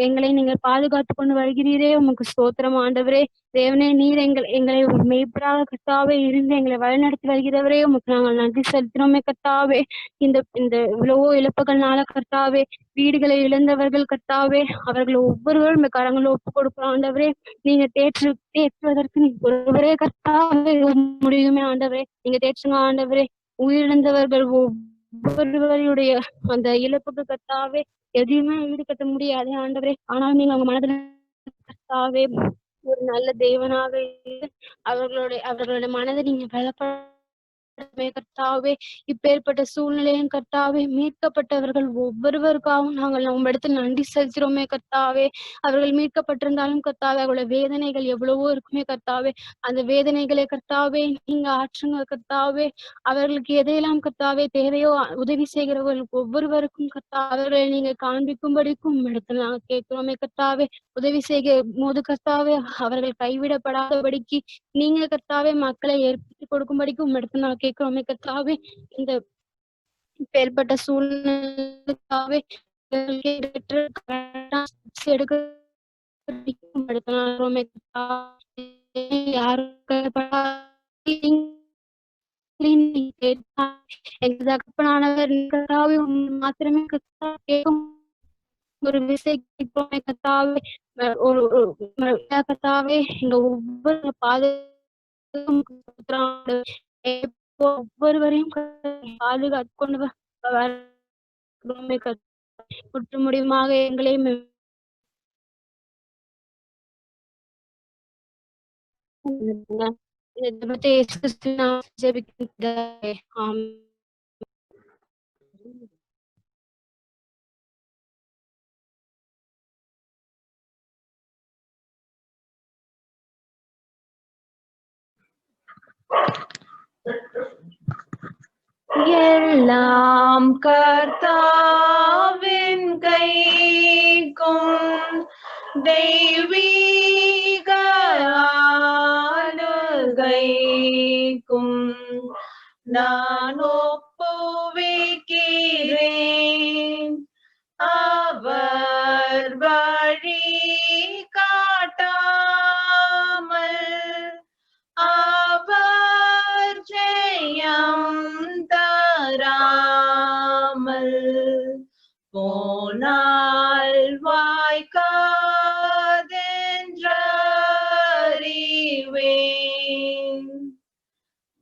எங்களை நீங்கள் பாதுகாத்து கொண்டு வருகிறீரே, உமக்கு ஸ்தோத்திரம் ஆண்டவரே. தேவனே, நீர் எங்களை ஒரு மேய்ப்பராக கர்த்தாவே இருந்து எங்களை வழிநடத்தி வருகிறவரே, உமக்கு நாங்கள் நன்றி செலுத்தினோமே கர்த்தாவே. இந்த இந்த இவ்வளவோ இழப்புகள்னால கர்த்தாவே வீடுகளை இழந்தவர்கள் கர்த்தாவே, அவர்கள் ஒவ்வொருவரும் இந்த கரங்களை ஒப்பு கொடுக்கிறோம் ஆண்டவரே. நீங்க தேற்றுவதற்கு நீங்க ஒருவரே கர்த்தாவே முடியுமே ஆண்டவரே. நீங்க தேற்றுங்க ஆண்டவரே. உயிரிழந்தவர்கள் ஒவ்வொருவருடைய அந்த இழப்புக்கு கர்த்தாவே எதையுமே ஈடுகட்ட முடியாது ஆண்டவரே. ஆனால் நீங்க அவங்க மனதில் கர்த்தாவே ஒரு நல்ல தேவனாக அவர்களுடைய மனதை நீங்க பலப்படுத்தவே கர்த்தாவே. இப்பேற்பட்ட சூழ்நிலையும் கர்த்தாவே மீட்கப்பட்டவர்கள் ஒவ்வொருவருக்காகவும் நாங்கள் நம்ம இடத்துல நன்றி செலுத்துறோமே கர்த்தாவே. அவர்கள் மீட்கப்பட்டிருந்தாலும் கர்த்தாவே அவர்களுடைய வேதனைகள் எவ்வளவோ இருக்குமே கர்த்தாவே. அந்த வேதனைகளை கர்த்தாவே நீங்க ஆற்றுங்க கர்த்தாவே. அவர்களுக்கு எதையெல்லாம் கர்த்தாவே தேவையோ உதவி செய்கிறவர்களுக்கு ஒவ்வொருவருக்கும் கர்த்தாவே அவர்களை நீங்க காண்பிக்கும்படிக்கும் இடத்துல நாங்கள் கேட்கிறோமே கர்த்தாவே. உதவி செய்ய போது கர்த்தாவே அவர்கள் கைவிடப்படாதபடிக்கு நீங்க கர்த்தாவே மக்களை ஏற்படுத்தி கொடுக்கும்படிக்கும் இடத்துல நாங்கள் கேட்கிறோமே கர்த்தாவே. இந்த ஏற்பட்ட சூழ்நிலைக்காகவே மாத்திரமே கேட்கும் ஒரு விஷயம் கத்தாவே. ஒரு கத்தாவே எங்க ஒவ்வொரு ஒவ்வொருவரையும் பாதுகாத்து கொண்டு முற்று முடிவுமாக எங்களையும் ஜெபிக்கிறேன். ஆமென்.
எல்லாம் கர்த்தாவின் கைக்கும் தெய்வீக ஆளுகைக்கும் நான் ஒப்புவிக்கிறேன். அவர் வழி காட்டாமல் அவர் ஜெயம் தராமல் போனால் வாய்க்காதென்றறிவேன்.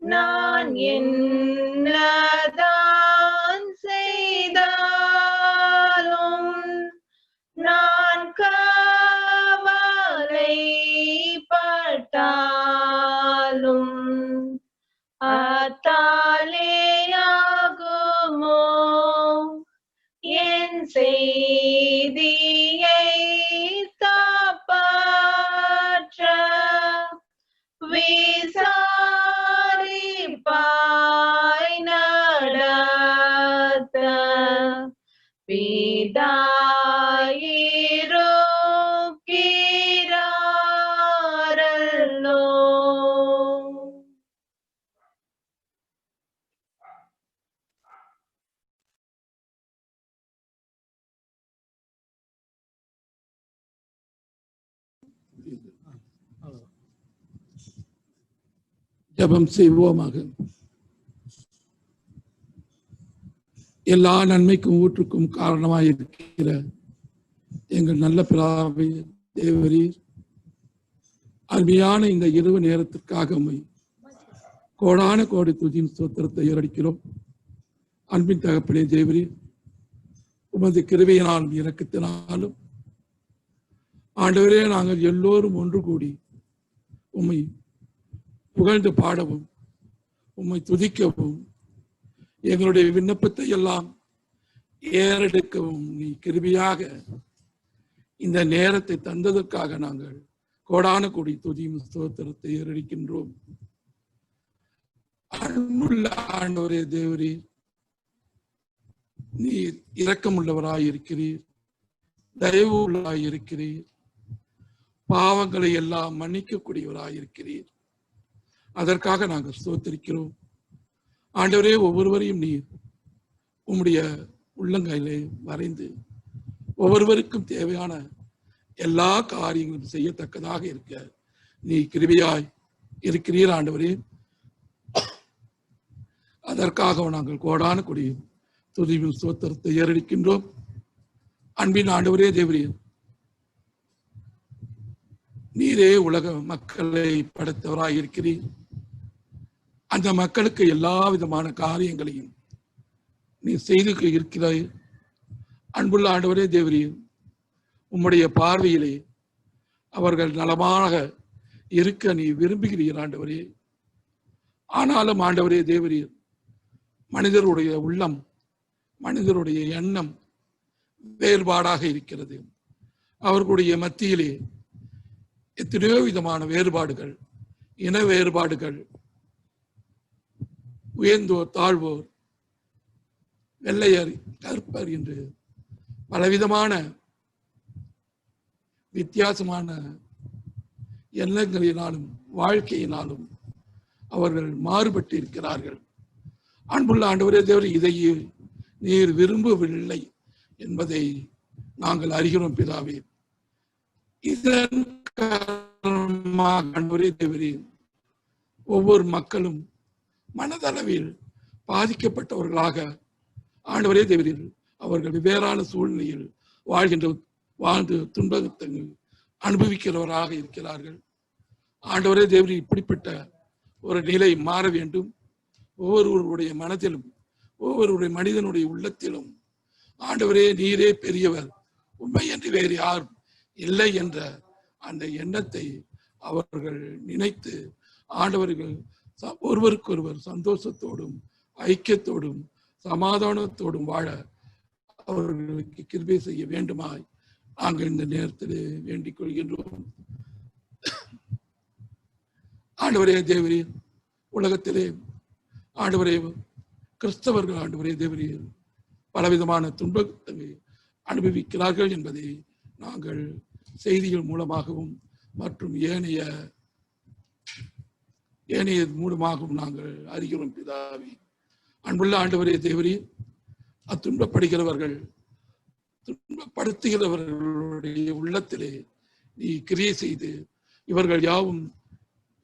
நான் என்னதான் செய்தாலும் நான் கவலைப்பட்டாலும் அத்தாலேயாகுமோ என் செய்தியை காப்பாற்ற விசாரிப்பாய் நடத்த பிதாயிருக்கிறாரல்லோ.
ஜெபம் செய்வோமாக. எல்லா நன்மைக்கும் ஊற்றுக்கும் காரணமாய் இருக்கிற எங்கள் நல்ல பிதாவே தேவரீர், அருமையான இந்த இரவு நேரத்திற்காக உம்மை கோடான கோடி துதியின் ஸ்தோத்திரத்தை ஏறடிக்கிறோம். அன்பின் தகப்பனே தேவரீர், உமது கிருபையினாலும் இரக்கத்தினாலும் ஆண்டவரே நாங்கள் எல்லோரும் ஒன்று கூடி உம்மை புகழ்ந்து பாடவும் உம்மை துதிக்கவும் எங்களுடைய விண்ணப்பத்தை எல்லாம் ஏறெடுக்கவும் நீ கிருபையாக இந்த நேரத்தை தந்ததற்காக நாங்கள் கோடான கோடி துதியும் ஸ்தோத்திரத்தை ஏறெடுக்கின்றோம். அன்புள்ள ஆண்டவரே தேவரீர், நீர் இரக்கமுள்ளவராயிருக்கிறீர், தயவு உள்ளவராயிருக்கிறீர், பாவங்களை எல்லாம் மன்னிக்கக்கூடியவராயிருக்கிறீர். அதற்காக நாங்கள் ஸ்தோத்திரிக்கிறோம். ஆண்டவரே, ஒவ்வொருவரையும் நீர் உம்முடைய உள்ளங்கையிலே வரைந்து ஒவ்வொருவருக்கும் தேவையான எல்லா காரியங்களும் செய்யத்தக்கதாக இருக்க நீ கிருபையாய் இருக்கிறீர் ஆண்டவரே. அதற்காக நாங்கள் கோடான கொடி துதியும் ஸ்தோத்திரத்தை ஏறடிக்கின்றோம். அன்பின் ஆண்டவரே தேவரே, நீரே உலக மக்களை படைத்தவராய் இருக்கிறீர். அந்த மக்களுக்கு எல்லா விதமான காரியங்களையும் நீ செய்து இருக்கிறாய். அன்புள்ள ஆண்டவரே தேவரே, உம்முடைய பார்வையிலே அவர்கள் நலமாக இருக்க நீ விரும்புகிறீர் ஆண்டவரே. ஆனாலும் ஆண்டவரே தேவரீர், மனிதருடைய உள்ளம், மனிதருடைய எண்ணம் வேறுபாடாக இருக்கிறது. அவர்களுடைய மத்தியிலே எத்தனையோ விதமான வேறுபாடுகள், இன வேறுபாடுகள், உயர்ந்தோர் தாழ்வோர், வெள்ளையர் கருப்பர் என்று பலவிதமான வித்தியாசமான எண்ணங்களினாலும் வாழ்க்கையினாலும் அவர்கள் மாறுபட்டு இருக்கிறார்கள். அன்புள்ள ஆண்டவரே தேவரே, இதை நீர் விரும்பவில்லை என்பதை நாங்கள் அறிகிறோம் பிதாவே. இதன் காரணமாக ஆண்டவரே தேவரே, ஒவ்வொரு மக்களும் மனதளவில் பாதிக்கப்பட்டவர்களாக ஆண்டவரே தேவரீர் அவர்கள் வெவ்வேறான சூழ்நிலையில் வாழ்ந்து துன்பத்தை அனுபவிக்கிறவராக இருக்கிறார்கள். ஆண்டவரே தேவரீர், இப்படிப்பட்ட ஒரு நிலை மாற வேண்டும். ஒவ்வொருவருடைய மனதிலும், ஒவ்வொருவருடைய மனிதனுடைய உள்ளத்திலும் ஆண்டவரே நீரே பெரியவர், உண்மை என்று வேறு யாரும் இல்லை என்ற அந்த எண்ணத்தை அவர்கள் நினைத்து ஆண்டவர்கள் ஒருவருக்கொருவர் சந்தோஷத்தோடும் ஐக்கியத்தோடும் சமாதானத்தோடும் வாழ அவர்களுக்கு கிருபை செய்ய வேண்டுமாய் நாங்கள் இந்த நேரத்தில் வேண்டிக் கொள்கின்றோம். ஆண்டவரே தேவரே, உலகத்திலே ஆண்டவரே கிறிஸ்தவர்கள் ஆண்டவரே தேவரே பலவிதமான துன்பத்தை அனுபவிக்கிறார்கள் என்பதை நாங்கள் செய்திகள் மூலமாகவும் மற்றும் ஏனைய மூலமாகவும் நாங்கள் அறிகிறோம் பிதாவே. அன்புள்ள ஆண்டவரே தேவரே, அத்துன்பப்படுகிறவர்கள், துன்பப்படுத்துகிறவர்களுடைய உள்ளத்திலே நீ கிரியை செய்து இவர்கள் யாவும்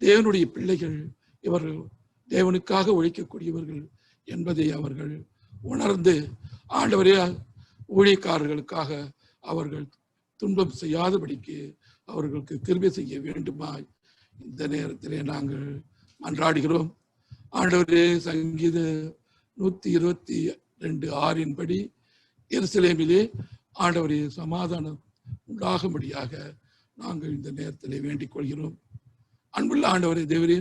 தேவனுடைய பிள்ளைகள், இவர்கள் தேவனுக்காக உழைக்கக்கூடியவர்கள் என்பதை அவர்கள் உணர்ந்து ஆண்டவரே ஊழியக்காரர்களுக்காக அவர்கள் துன்பம் செய்யாதபடிக்கு அவர்களுக்கு கிருபை செய்ய வேண்டுமாய் இந்த நேரத்திலே நாங்கள் மன்றாடுகிறோம். ஆண்டவரே, சங்கீத 122:6 படி எருசலேமிலே ஆண்டவரே சமாதானம் உண்டாகும்படியாக நாங்கள் இந்த நேரத்திலே வேண்டிக் கொள்கிறோம். அன்புள்ள ஆண்டவரே தேவரே,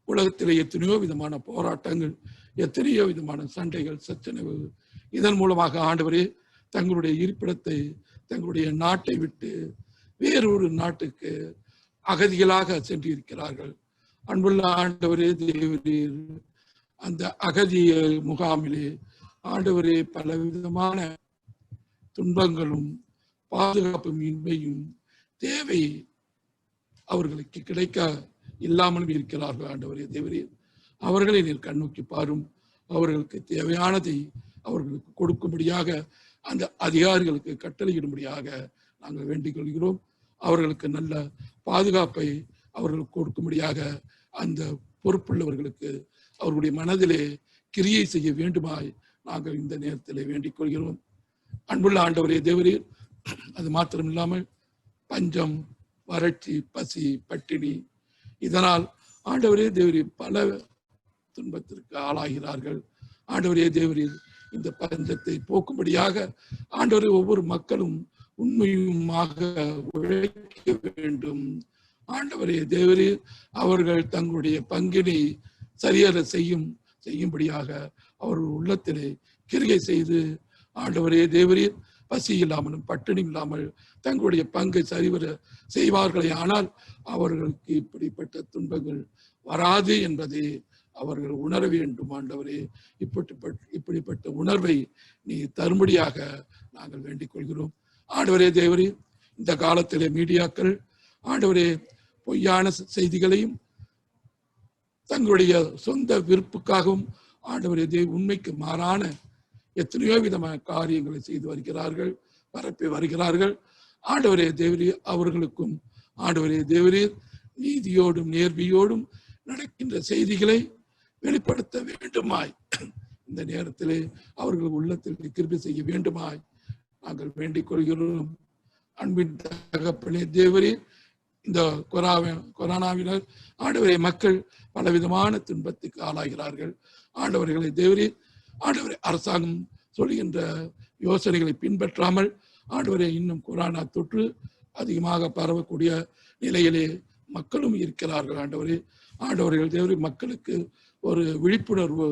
உலகத்திலே எத்தனையோ விதமான போராட்டங்கள், எத்தனையோ விதமான சண்டைகள், சச்சரவு, இதன் மூலமாக ஆண்டவரே தங்களுடைய இருப்பிடத்தை, தங்களுடைய நாட்டை விட்டு வேறொரு நாட்டுக்கு அகதிகளாக சென்றிருக்கிறார்கள். அன்புள்ள ஆண்டவரே தேவரீர், அந்த அகதிய முகாமிலே ஆண்டவரே பலவிதமான துன்பங்களும் பாதுகாப்பு இன்மையும் தேவை அவர்களுக்கு கிடைக்க இல்லாமலும் இருக்கிறார்கள். ஆண்டவரே தேவரே, அவர்களை நீர் கண்ணோக்கி பாரும். அவர்களுக்கு தேவையானதை அவர்களுக்கு கொடுக்கும்படியாக அந்த அதிகாரிகளுக்கு கட்டளையிடும்படியாக நாங்கள் வேண்டிக் கொள்கிறோம். அவர்களுக்கு நல்ல பாதுகாப்பை அவர்களுக்கு கொடுக்கும்படியாக அந்த பொறுப்புள்ளவர்களுக்கு அவர்களுடைய மனதிலே கிரியை செய்ய வேண்டுமாய் நாங்கள் இந்த நேரத்திலே வேண்டிக் கொள்கிறோம். அன்புள்ள ஆண்டவரே தேவரீர், அது மாத்திரம் இல்லாமல் பஞ்சம், வறட்சி, பசி, பட்டினி, இதனால் ஆண்டவரே தேவரீர் பல துன்பத்திற்கு ஆளாகிறார்கள். ஆண்டவரே தேவரீர், இந்த பஞ்சத்தை போக்கும்படியாக ஆண்டவரே ஒவ்வொரு மக்களும் உண்மையுமாக உழைக்க வேண்டும். ஆண்டவரே தேவரீர், அவர்கள் தங்களுடைய பங்கினை சரியாக செய்யும்படியாக அவர்கள் உள்ளத்திலே கிரியை செய்து ஆண்டவரே தேவரீர் பசி இல்லாமலும் பட்டினி இல்லாமல் தங்களுடைய பங்கை சரிவர செய்வார்களே, ஆனால் அவர்களுக்கு இப்படிப்பட்ட துன்பங்கள் வராது என்பதை அவர்கள் உணர வேண்டும். ஆண்டவரே, இப்படிப்பட்ட உணர்வை நீ தரும்படியாக நாங்கள் வேண்டிக் கொள்கிறோம். ஆண்டவரே தேவரீர், இந்த காலத்திலே மீடியாக்கள் ஆண்டவரே பொய்யான செய்திகளையும் தங்களுடைய சொந்த விருப்புக்காகவும் ஆண்டவரே உண்மைக்கு மாறான எத்தனையோ விதமான காரியங்களை செய்து வருகிறார்கள், பரப்பி வருகிறார்கள். ஆண்டவரே தேவரே, அவர்களுக்கும் ஆண்டவரே தேவரே நீதியோடும் நேர்மையோடும் நடக்கின்ற செய்திகளை வெளிப்படுத்த வேண்டுமாய் இந்த நேரத்திலே அவர்கள் உள்ளத்தில் கிருபை செய்ய வேண்டுமாய் நாங்கள் வேண்டிக் கொள்கிறோம். அன்பின் தகப்பனே தேவரே, இந்த கொரோனாவினர் ஆண்டவரே மக்கள் பலவிதமான துன்பத்துக்கு ஆளாகிறார்கள். ஆண்டவர்களை தேவரே, ஆண்டவரே அரசாங்கம் சொல்கின்ற யோசனைகளை பின்பற்றாமல் ஆண்டவரே இன்னும் கொரோனா தொற்று அதிகமாக பரவக்கூடிய நிலையிலே மக்களும் இருக்கிறார்கள். ஆண்டவர்கள் தேவரே மக்களுக்கு ஒரு விழிப்புணர்வு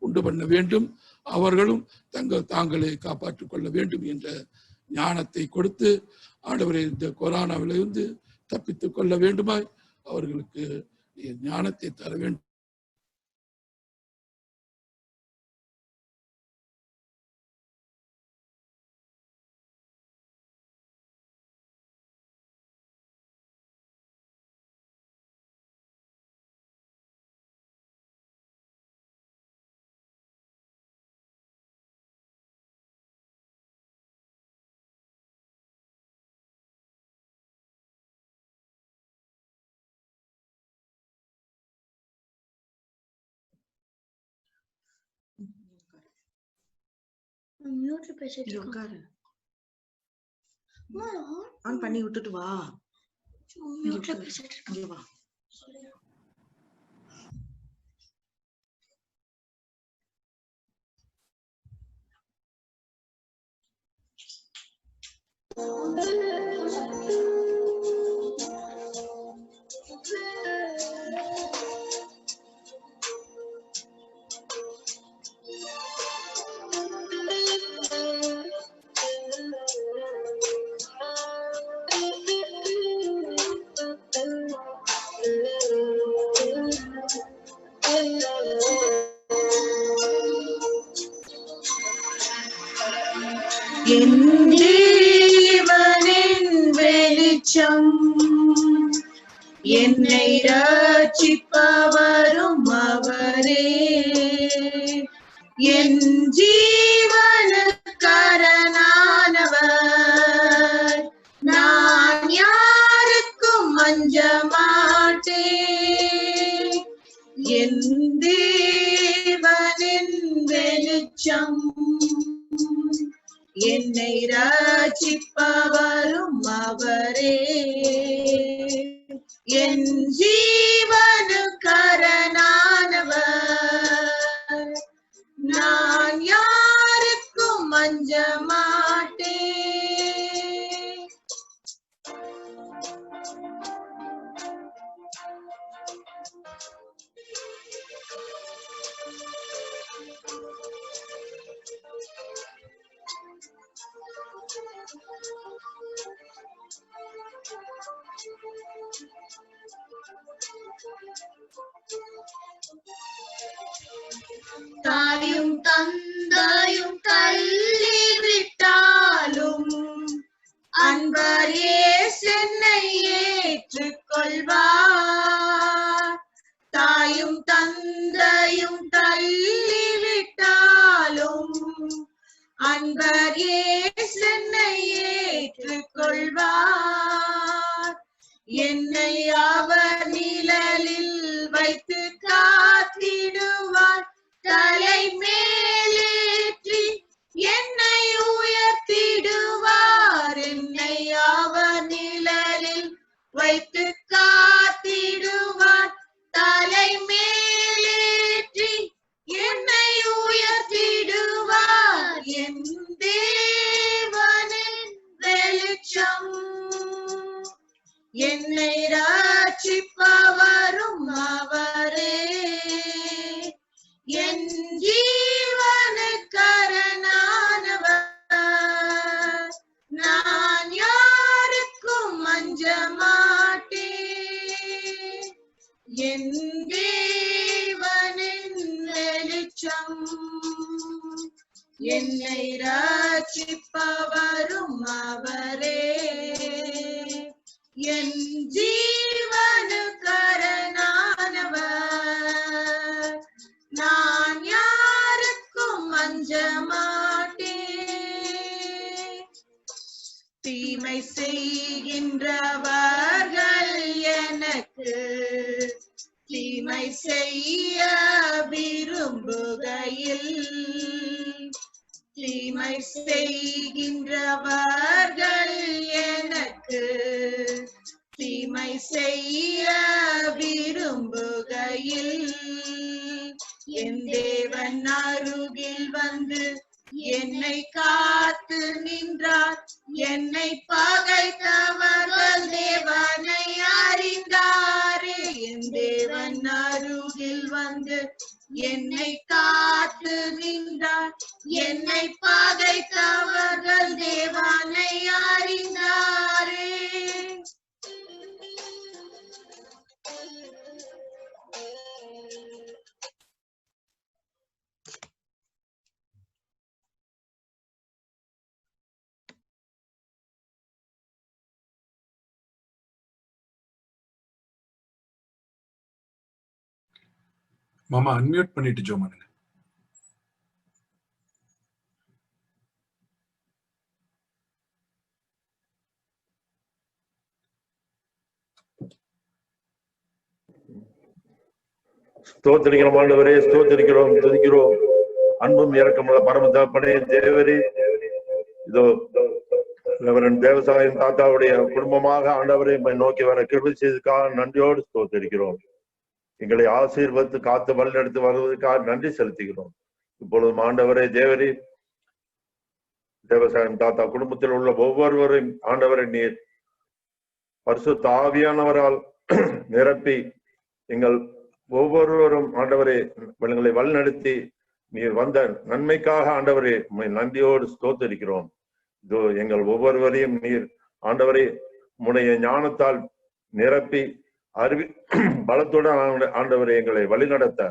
உண்டு பண்ண வேண்டும். அவர்களும் தாங்களை காப்பாற்றிக் கொள்ள வேண்டும் என்ற ஞானத்தை கொடுத்து ஆண்டவரே இந்த கொரோனாவிலிருந்து தப்பித்துக் கொள்ள வேண்டுமாய் அவர்களுக்கு ஞானத்தை தர வேண்டும்.
மியூட்ல பேசிட்டு உட்காரு. ஆன் பண்ணி விட்டுட்டு வா. மியூட்ல பேசிட்டு இங்க வா.
என் ஜீவனின் வெளிச்சம், என்னை ரட்சிப்பவரும் அவரே. என் ஜீவனுக்கரணானவர், நான் யாருக்கும் அஞ்ச மாட்டேன். என் தேவனின் வெளிச்சம், என்னை ரட்சிப்பவரும் அவரே. என் ஜீவனுக்கரணானவர், நான் யாருக்கும் அஞ்ச மாட்டேன். தாயும் தந்தையும் தள்ளிவிட்டாலும் அன்பர் இயேசுவை ஏற்றுக்கொள்வார். தாயும் தந்தையும் தள்ளிவிட்டாலும் அன்பர் இயேசுவை ஏற்றுக்கொள்வார். என்னை அவர் நிழலில் வைத்து காத்திடுவார். தலை மேலேற்றி என்னை உயர்த்திடுவார். என்னை அவர் நிழலில் வைத்து காத்திடுவார். தலை மேலேற்றி என்னை உயர்த்திடுவார். என் தேவனின் வெளிச்சம், என்னை ரட்சிப்பவரும் அவரே. என் ஜீவனுக்கரணானவர், நான் யாருக்கும் அஞ்ச மாட்டேன். என் தேவனின் வெளிச்சம், என்னை ரட்சிப்பவரும் அவரே. என் ஜீவனுக்கரணானவர், நான் யார் தீமை செய்கின்றவர்கள் எனக்கு தீமை செய்ய விரும்புகையில் தீமை செய்கின்றவர்கள் எனக்கு தீமை செய்ய விரும்புகையில் என் தேவன் அருகில் வந்து என்னை காத்து நின்றார். என்னை பகைத்தவர்கள் தேவனை அறிந்தாரே. என் தேவன் அருகில் வந்து என்னை காத்து நின்றார். என்னை பகைத்தவர்கள் தேவனை அறிந்தாரே.
மாமா அன்மியூட் பண்ணிட்டு ஜோ பண்ணுங்க.
ஸ்தோத்திரிக்கிறோம் ஆண்டவரே, ஸ்தோத்திரிக்கிறோம், துதிக்கிறோம். அன்பும் இரக்கமுள்ள பரம தகப்பனே தேவரே, இதோ ரெவரண்ட் தேவசாயம் தாத்தாவுடைய குடும்பமாக ஆண்டவரை நோக்கி வர கிருபை செய்ததுக்காக நன்றியோடு ஸ்தோத்திரிக்கிறோம். எங்களை ஆசீர்வதித்து காத்து வழிநடத்தி வருவதற்காக நன்றி செலுத்துகிறோம். இப்பொழுதும் ஆண்டவரே தேவரே, தேவசாயம் தாத்தா குடும்பத்தில் உள்ள ஒவ்வொருவரையும் ஆண்டவரை நீர் பரிசுத்த ஆவியானவரால் நிரப்பி எங்கள் ஒவ்வொருவரும் ஆண்டவரே எங்களை வழிநடத்தி நீர் வந்த நன்மைக்காக ஆண்டவரே நன்றியோடு ஸ்தோத்திரிக்கிறோம். இதோ எங்கள் ஒவ்வொருவரையும் நீர் ஆண்டவரே உம்முடைய ஞானத்தால் நிரப்பி பலத்துடன் ஆண்டவரே எங்களை வழிநடத்த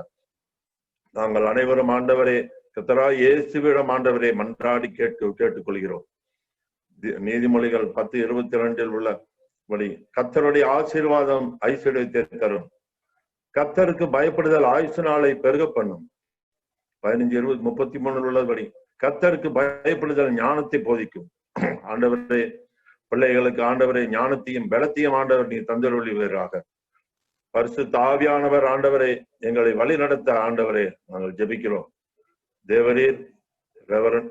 நாங்கள் அனைவரும் ஆண்டவரே கர்த்தராகிய இயேசுவிடம் ஆண்டவரே மன்றாடி கேட்டுக்கொள்கிறோம். நீதிமொழிகள் 10:22 உள்ள வழி கர்த்தருடைய ஆசீர்வாதம் ஐஸ்வர்யத்தை தரும். கர்த்தருக்கு பயப்படுதல் ஆயுசு நாளை பெருக பண்ணும். 15:33 உள்ளபடி கர்த்தருக்கு பயப்படுதல் ஞானத்தை போதிக்கும். ஆண்டவரே பிள்ளைகளுக்கு ஆண்டவரே ஞானத்தையும் பலத்தையும் ஆண்டவர் நீ தந்தருள்வீராக. பரிசுத்த ஆவியானவர் ஆண்டவரே எங்களை வழி நடத்த ஆண்டவரே நாங்கள் ஜெபிக்கிறோம். தேவரீர் ரெவரண்ட்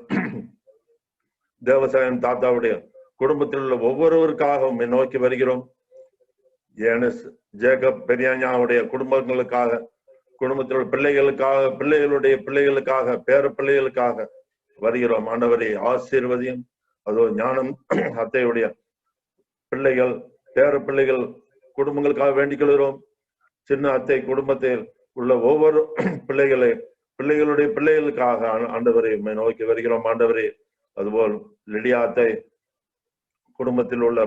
தேவசாயம் தாத்தாவுடைய குடும்பத்தில் உள்ள ஒவ்வொருவருக்காக உம்மை நோக்கி வருகிறோம். ஏனஸ் ஜேக்கப் பெரியாவுடைய குடும்பங்களுக்காக, குடும்பத்தில் உள்ள பிள்ளைகளுக்காக, பிள்ளைகளுடைய பிள்ளைகளுக்காக, பேர பிள்ளைகளுக்காக வருகிறோம். ஆண்டவரை ஆசீர்வதியும். அதோ ஞானம் அத்தையுடைய பிள்ளைகள், பேர பிள்ளைகள் குடும்பங்களுக்காக வேண்டிக் கொள்கிறோம். சின்ன அத்தை குடும்பத்தில் உள்ள ஒவ்வொரு பிள்ளைகளுடைய பிள்ளைகளுக்காக ஆண்டவரை நோக்கி வருகிறோம். ஆண்டவரே அதுபோல் லிடியா அத்தை குடும்பத்தில் உள்ள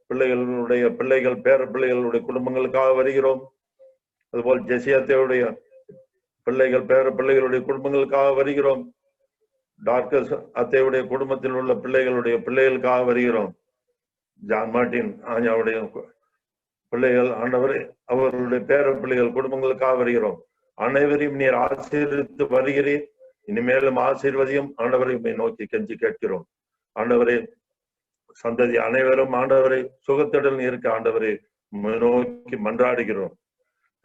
பிள்ளைகளுடைய பிள்ளைகள், பேர பிள்ளைகளுடைய குடும்பங்களுக்காக வருகிறோம். அதுபோல் ஜெசி அத்தையுடைய பிள்ளைகள், பேர பிள்ளைகளுடைய குடும்பங்களுக்காக வருகிறோம். டார்கஸ் அத்தையுடைய குடும்பத்தில் உள்ள பிள்ளைகளுடைய பிள்ளைகளுக்காக வருகிறோம். ஜான் மார்டின் ஆஞ்சாவுடைய பிள்ளைகள் ஆண்டவரே அவர்களுடைய பேர பிள்ளைகள் குடும்பங்களுக்காக வருகிறோம். அனைவரையும் நீர் ஆசீர்வித்து வருகிறீர். இனிமேலும் ஆசீர்வதியும் ஆண்டவரை நோக்கி கெஞ்சி கேட்கிறோம். ஆண்டவரே சந்ததி அனைவரும் ஆண்டவரை சுகத்துடன் இருக்க ஆண்டவரை நோக்கி மன்றாடுகிறோம்.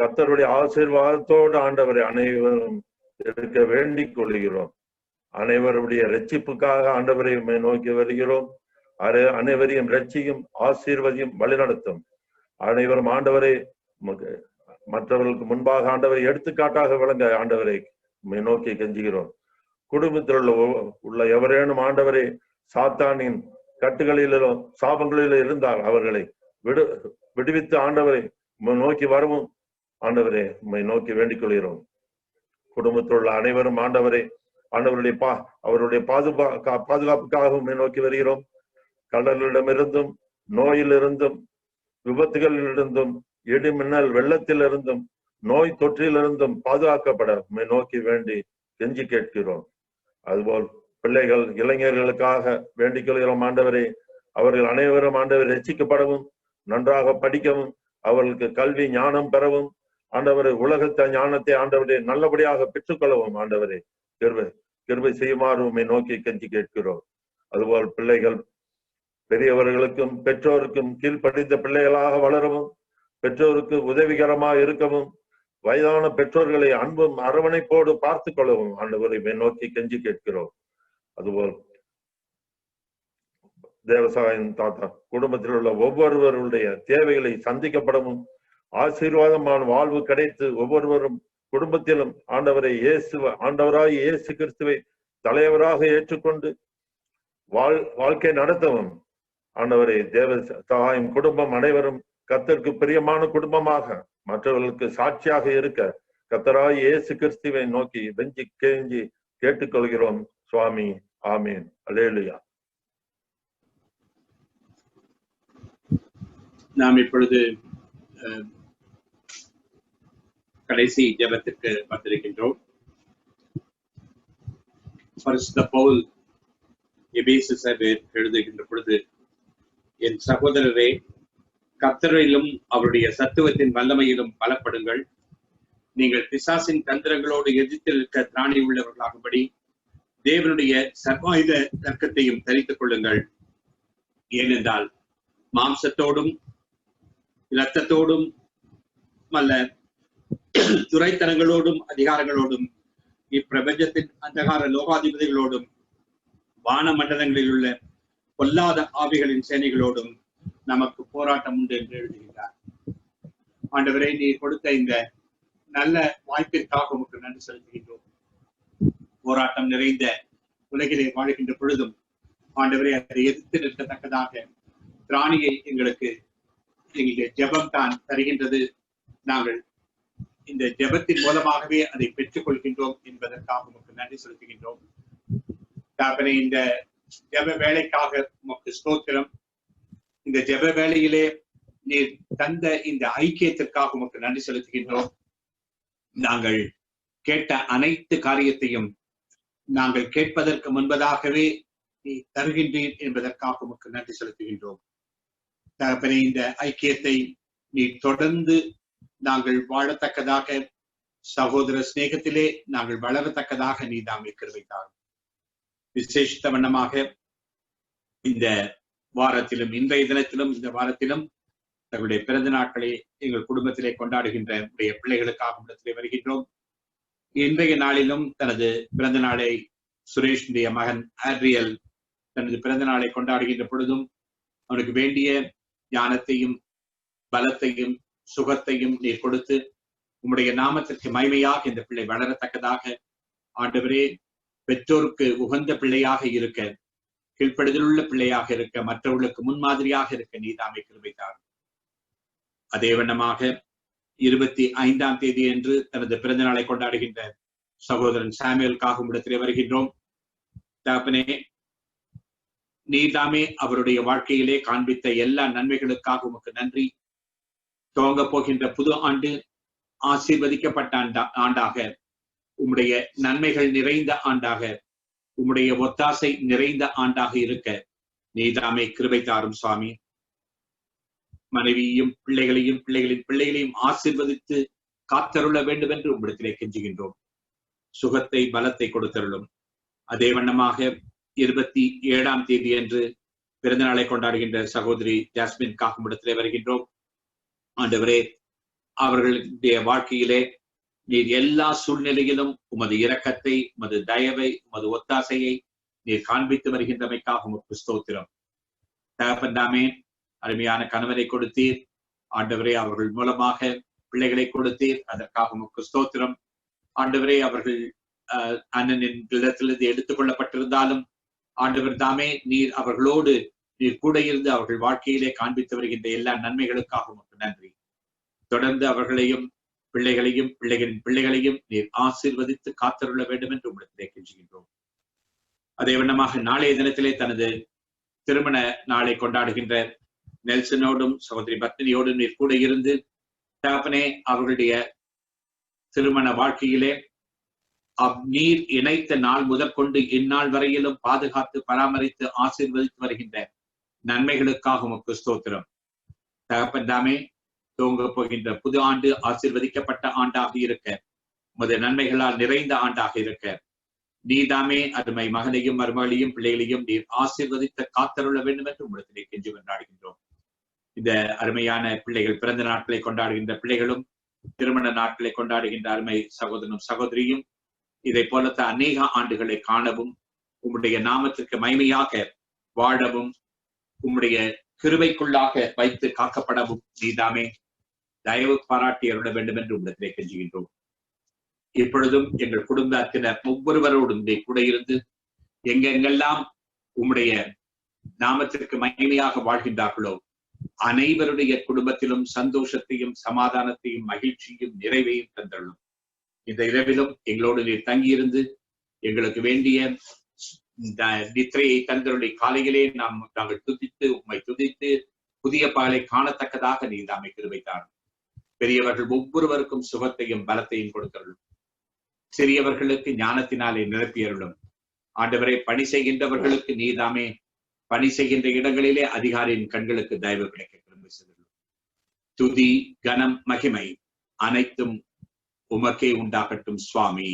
கர்த்தருடைய ஆசீர்வாதத்தோடு ஆண்டவரை அனைவரும் இருக்க வேண்டிக் கொள்கிறோம். அனைவருடைய ரட்சிப்புக்காக ஆண்டவரை நோக்கி வருகிறோம். அனைவரையும் ரட்சியும் ஆசீர்வதியும் வழிநடத்தும். அனைவரும் ஆண்டவரை மற்றவர்களுக்கு முன்பாக ஆண்டவரை எடுத்துக்காட்டாக விளங்க ஆண்டவரை நோக்கி கெஞ்சுகிறோம். குடும்பத்தில் உள்ள எவரேனும் ஆண்டவரை சாத்தானின் கட்டுகளிலும் சாபங்களிலும் இருந்தால் அவர்களை விடுவித்து ஆண்டவரை நோக்கி வரவும் ஆண்டவரை நோக்கி வேண்டிக் கொள்கிறோம். குடும்பத்தில் உள்ள அனைவரும் ஆண்டவரை அவருடைய பாதுகாப்புக்காகவும் நோக்கி வருகிறோம். கடலிடமிருந்தும், நோயிலிருந்தும், விபத்துகளிலிருந்தும், இடி மின்னல் வெள்ளத்திலிருந்தும், நோய் தொற்றிலிருந்தும் பாதுகாக்கப்பட நோக்கி வேண்டி கெஞ்சி கேட்கிறோம். அதுபோல் பிள்ளைகள், இளைஞர்களுக்காக வேண்டிக் கொள்கிறோம். ஆண்டவரே அவர்கள் அனைவரும் ஆண்டவரை ரட்சிக்கப்படவும், நன்றாக படிக்கவும், அவர்களுக்கு கல்வி ஞானம் பெறவும், ஆண்டவரை உலகத்த ஞானத்தை ஆண்டவரை நல்லபடியாக பெற்றுக்கொள்ளவும் ஆண்டவரை கிருபை செய்யுமாறு நோக்கி கெஞ்சி கேட்கிறோம். அதுபோல் பிள்ளைகள் பெரியவர்களுக்கும் பெற்றோருக்கும் கீழ்ப்படிந்த பிள்ளைகளாக வளரவும், பெற்றோருக்கு உதவிகரமாக இருக்கவும், வயதான பெற்றோர்களை அன்பும் அரவணைப்போடு பார்த்து கொள்ளவும் ஆண்டவரை நோக்கி கெஞ்சி கேட்கிறோம். அதுபோல் தேவசகாயம் தாத்தா குடும்பத்தில் உள்ள ஒவ்வொருவருடைய தேவைகளை சந்திக்கப்படவும், ஆசீர்வாதமான வாழ்வு கிடைத்து ஒவ்வொருவரும் குடும்பத்திலும் ஆண்டவராய் இயேசு கிறிஸ்துவை தலைவராக ஏற்றுக்கொண்டு வாழ்க்கை நடத்தவும் ஆண்டவரை தேவ சகாயம் குடும்பம் அனைவரும் கர்த்தருக்கு பிரியமான குடும்பமாக மற்றவர்களுக்கு சாட்சியாக இருக்க கர்த்தராய் இயேசு கிறிஸ்துவை நோக்கி வெஞ்சி கெஞ்சி கேட்டுக்கொள்கிறோம் சுவாமி. ஆமீன். அல்லேலூயா.
நாம் இப்பொழுது கடைசி ஜெபத்திற்கு வந்திருக்கின்றோம். பரிசுத்த பவுல் எபேசு சபைக்கு எழுதுகின்ற பொழுது, என் சகோதரரே, கர்த்தரிலும் அவருடைய சத்துவத்தின் வல்லமையிலும் பலப்படுங்கள். நீங்கள் பிசாசின் தந்திரங்களோடு எதிர்த்து இருக்க திராணி உள்ளவர்களாகும்படி தேவனுடைய சர்வாயுத தர்க்கத்தையும் தரித்துக் கொள்ளுங்கள். ஏனென்றால் மாம்சத்தோடும் இரத்தத்தோடும் அல்ல, துரைத்தனங்களோடும் அதிகாரங்களோடும் இப்பிரபஞ்சத்தின் அந்தகார லோகாதிபதிகளோடும் வான மண்டலங்களில் உள்ள பொல்லாத ஆவிகளின் சேனைகளோடும் நமக்கு போராட்டம் உண்டு என்று எழுதுகிறார். ஆண்டவரே, நீ கொடுத்த இந்த நல்ல வாய்ப்பிற்காக உமக்கு நன்றி செலுத்துகின்றோம். போராட்டம் நிறைந்த உலகிலே வாழ்கின்ற பொழுதும் ஆண்டவரே, அதை எதிர்த்து நிற்கத்தக்கதாக திராணியை எங்களுக்கு ஜெபம் தான் தருகின்றது. நாங்கள் இந்த ஜெபத்தின் மூலமாகவே அதை பெற்றுக் கொள்கின்றோம் என்பதற்காக உமக்கு நன்றி செலுத்துகின்றோம். இந்த ஜெப வேலைக்காக உமக்கு ஸ்தோத்திரம். இந்த ஜெப வேலையிலே நீர் தந்த இந்த ஐக்கியத்திற்காக உமக்கு நன்றி செலுத்துகின்றோம். நாங்கள் கேட்ட அனைத்து காரியத்தையும் நாங்கள் கேட்பதற்கு முன்பதாகவே நீ தருகின்றீர் என்பதற்காக உமக்கு நன்றி செலுத்துகின்றோம். தகப்பனே, இந்த ஐக்கியத்தை நீ தொடர்ந்து நாங்கள் வாழத்தக்கதாக, சகோதர சிநேகத்திலே நாங்கள் வளரத்தக்கதாக நீ தாமே கிருபை தாரும். விசேஷித்த வண்ணமாக இந்த வாரத்திலும், இன்றைய தினத்திலும், இந்த வாரத்திலும் தங்களுடைய பிறந்த நாட்களை எங்கள் குடும்பத்திலே கொண்டாடுகின்ற உடைய பிள்ளைகளுக்காக இடத்திலே வருகின்றோம். இன்றைய நாளிலும் தனது பிறந்த நாளை சுரேஷனுடைய மகன் ஆட்ரியல் தனது பிறந்த நாளை கொண்டாடுகின்ற பொழுதும் அவனுக்கு வேண்டிய ஞானத்தையும் பலத்தையும் சுகத்தையும் நீர் கொடுத்து உம்முடைய நாமத்திற்கு மகிமையாக இந்த பிள்ளை வளரத்தக்கதாக ஆண்டவரே, பெற்றோருக்கு உகந்த பிள்ளையாக இருக்க, கீழ்ப்படுதலுள்ள பிள்ளையாக இருக்க, மற்றவர்களுக்கு முன்மாதிரியாக இருக்க நீ தாமே கிருபை தாரும். அதே வண்ணமாக 25ஆம் தேதி அன்று தனது பிறந்த நாளை கொண்டாடுகின்ற சகோதரன் சாமுவேலுக்காக இடத்திலே வருகின்றோம். தகப்பனே, நீதாமே அவருடைய வாழ்க்கையிலே காண்பித்த எல்லா நன்மைகளுக்காக உமக்கு நன்றி. துவங்க போகின்ற புது ஆண்டு ஆசீர்வதிக்கப்பட்ட ஆண்டாக, உம்முடைய நன்மைகள் நிறைந்த ஆண்டாக, உம்முடைய ஒத்தாசை நிறைந்த ஆண்டாக இருக்க நீதாமே கிருபை தாரும் சுவாமி. மனைவியையும் பிள்ளைகளையும் பிள்ளைகளின் பிள்ளைகளையும் ஆசீர்வதித்து காத்தருள வேண்டும் என்று உம்மிடத்திலே கெஞ்சுகின்றோம். சுகத்தை பலத்தை கொடுத்தருளும். அதே வண்ணமாக 27ஆம் தேதி அன்று பிறந்த நாளை கொண்டாடுகின்ற சகோதரி ஜாஸ்மின் காக்குமிடத்திலே வருகின்றோம். ஆண்டவரே, அவர்களுடைய வாழ்க்கையிலே நீர் எல்லா சூழ்நிலையிலும் உமது இரக்கத்தை, உமது தயவை, உமது ஒத்தாசையை நீர் காண்பித்து வருகின்றமைக்காக உமக்கு ஸ்தோத்திரம். தகப்பன்தாமே, அருமையான கணவரை கொடுத்தீர். ஆண்டவரே, அவர்கள் மூலமாக பிள்ளைகளை கொடுத்தீர். அதற்காக உமக்கு ஸ்தோத்திரம். ஆண்டவரே, அவர்கள் அண்ணனின் இடத்திலிருந்து எடுத்துக் கொள்ளப்பட்டிருந்தாலும் ஆண்டவர் தாமே நீர் அவர்களோடு நீர் கூட இருந்து அவர்கள் வாழ்க்கையிலே காண்பித்து வருகின்ற எல்லா நன்மைகளுக்காக உமக்கு நன்றி. தொடர்ந்து அவர்களையும் பிள்ளைகளையும் பிள்ளைகளின் பிள்ளைகளையும் நீர் ஆசீர்வதித்து காத்தருள வேண்டும் என்று உங்களிடத்திலே கெஞ்சுகின்றோம். அதே வண்ணமாக நாளைய தினத்திலே தனது திருமண நாளை கொண்டாடுகின்ற நெல்சனோடும் சகோதரி பத்மினியோடும் நீர் கூட இருந்து தகப்பனே, அவர்களுடைய திருமண வாழ்க்கையிலே நீர் இணைத்த நாள் முதற்கொண்டு இந்நாள் வரையிலும் பாதுகாத்து பராமரித்து ஆசீர்வதித்து வருகின்ற நன்மைகளுக்காக உமக்கு ஸ்தோத்திரம். தகப்பன் தாமே, துவங்க போகின்ற புது ஆண்டு ஆசீர்வதிக்கப்பட்ட ஆண்டாக இருக்க, உமது நன்மைகளால் நிறைந்த ஆண்டாக இருக்க நீதாமே அருமை மகனையும் மருமகளையும் பிள்ளைகளையும் நீர் ஆசீர்வதித்த காத்தருள வேண்டும் என்று உங்களிடத்திலே கெஞ்சி கொண்டாடுகின்றோம். இந்த அருமையான பிள்ளைகள் பிறந்த நாட்களை கொண்டாடுகின்ற பிள்ளைகளும் திருமண நாட்களை கொண்டாடுகின்ற அருமை சகோதரனும் சகோதரியும் இதை போலத்த அநேக ஆண்டுகளை காணவும் உம்முடைய நாமத்திற்கு மகிமையாக வாழவும் உம்முடைய கிருபைக்குள்ளாக வைத்து காக்கப்படவும் நீதாமே தயவு பாராட்டி அருள வேண்டும் என்று உங்களிடத்திலே கெஞ்சுகின்றோம். இப்பொழுதும் எங்கள் குடும்பத்தினர் ஒவ்வொருவரோடும் கூட இருந்து எங்கெங்கெல்லாம் உம்முடைய நாமத்திற்கு மகிமையாக வாழ்கின்றார்களோ அனைவருடைய குடும்பத்திலும் சந்தோஷத்தையும் சமாதானத்தையும் மகிழ்ச்சியும் நிறைவையும் தந்தள்ளும். இந்த இரவிலும் எங்களோடு நீர் தங்கியிருந்து எங்களுக்கு வேண்டிய நித்திரையை தந்தருடைய காலையிலே நாங்கள் துதித்து உம்மை துதித்து புதிய பாலை காணத்தக்கதாக நீர் தாமை கிருபைத்தார். பெரியவர்கள் ஒவ்வொருவருக்கும் சுகத்தையும் பலத்தையும் கொடுத்தருளும். சிறியவர்களுக்கு ஞானத்தினாலே நிரப்பியருளும். ஆண்டவரை பணி செய்கின்றவர்களுக்கு நீதாமே பணி செய்கின்ற இடங்களிலே அதிகாரியின் கண்களுக்கு தயவு கிடைக்க கிருபை செய்தருளும். துதி கனம் மகிமை அனைத்தும் உமக்கே உண்டாகட்டும் சுவாமி.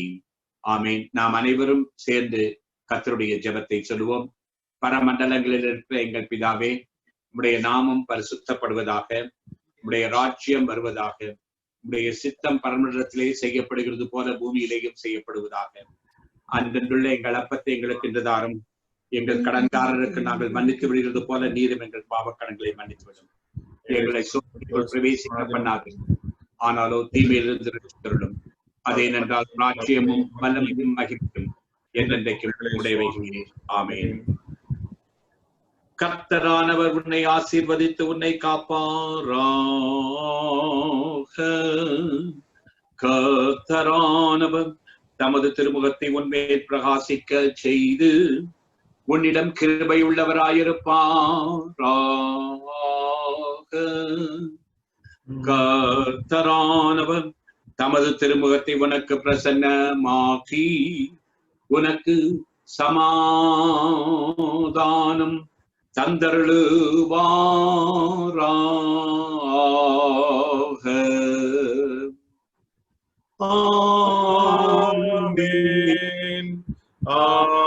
ஆமேன். நாம் அனைவரும் சேர்ந்து கர்த்தருடைய ஜெபத்தை சொல்லுவோம். பரமண்டலங்களில் இருக்கிற எங்கள் பிதாவே, உம்முடைய நாமம் பரிசுத்தப்படுவதாக, உம்முடைய ராஜ்யம் வருவதாக, உம்முடைய சித்தம் பரமண்டலத்திலே செய்யப்படுகிறது போல பூமியிலேயும் செய்யப்படுவதாக. அன்றென்றுள்ள எங்கள் அப்பத்தை எங்களுக்கு இன்று தாரும். எங்கள் கடன்காரருக்கு நாங்கள் மன்னித்து விடுகிறது போல நீரும் எங்கள் பாவக்கடன்களை மன்னித்து விடும். எங்களை சோதனைக்குள் பிரவேசிக்க பண்ணாது, ஆனாலோ தீமையிலிருந்து ரட்சித்தருளும். அதே நன்றால் ராஜ்யமும் வல்லமையும் மகிழ்ச்சியும் என்றென்றைக்கும் உடையவைகளே. ஆமென். கர்த்தரானவர் உன்னை ஆசீர்வதித்து உன்னை காப்பாராக. கர்த்தரானவர் தமது திருமுகத்தை உன்மேல் பிரகாசிக்க செய்து உன்னிடம் கிருபை உள்ளவராயிருப்பாராக. கர்த்தரானவர் தமது திருமுகத்தை உனக்கு பிரசன்னமாக்கி உனக்கு சமாதானம் தந்தருளுவாராக.
ஆமென். ஆமென்.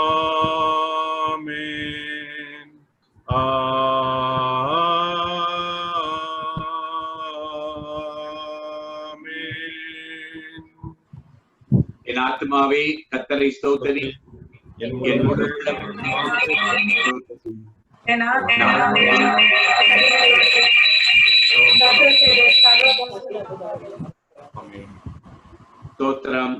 என் ஆத்மாவே கர்த்தரை ஸ்தோத்திரி, என் முழு ஸ்தோத்திரம்.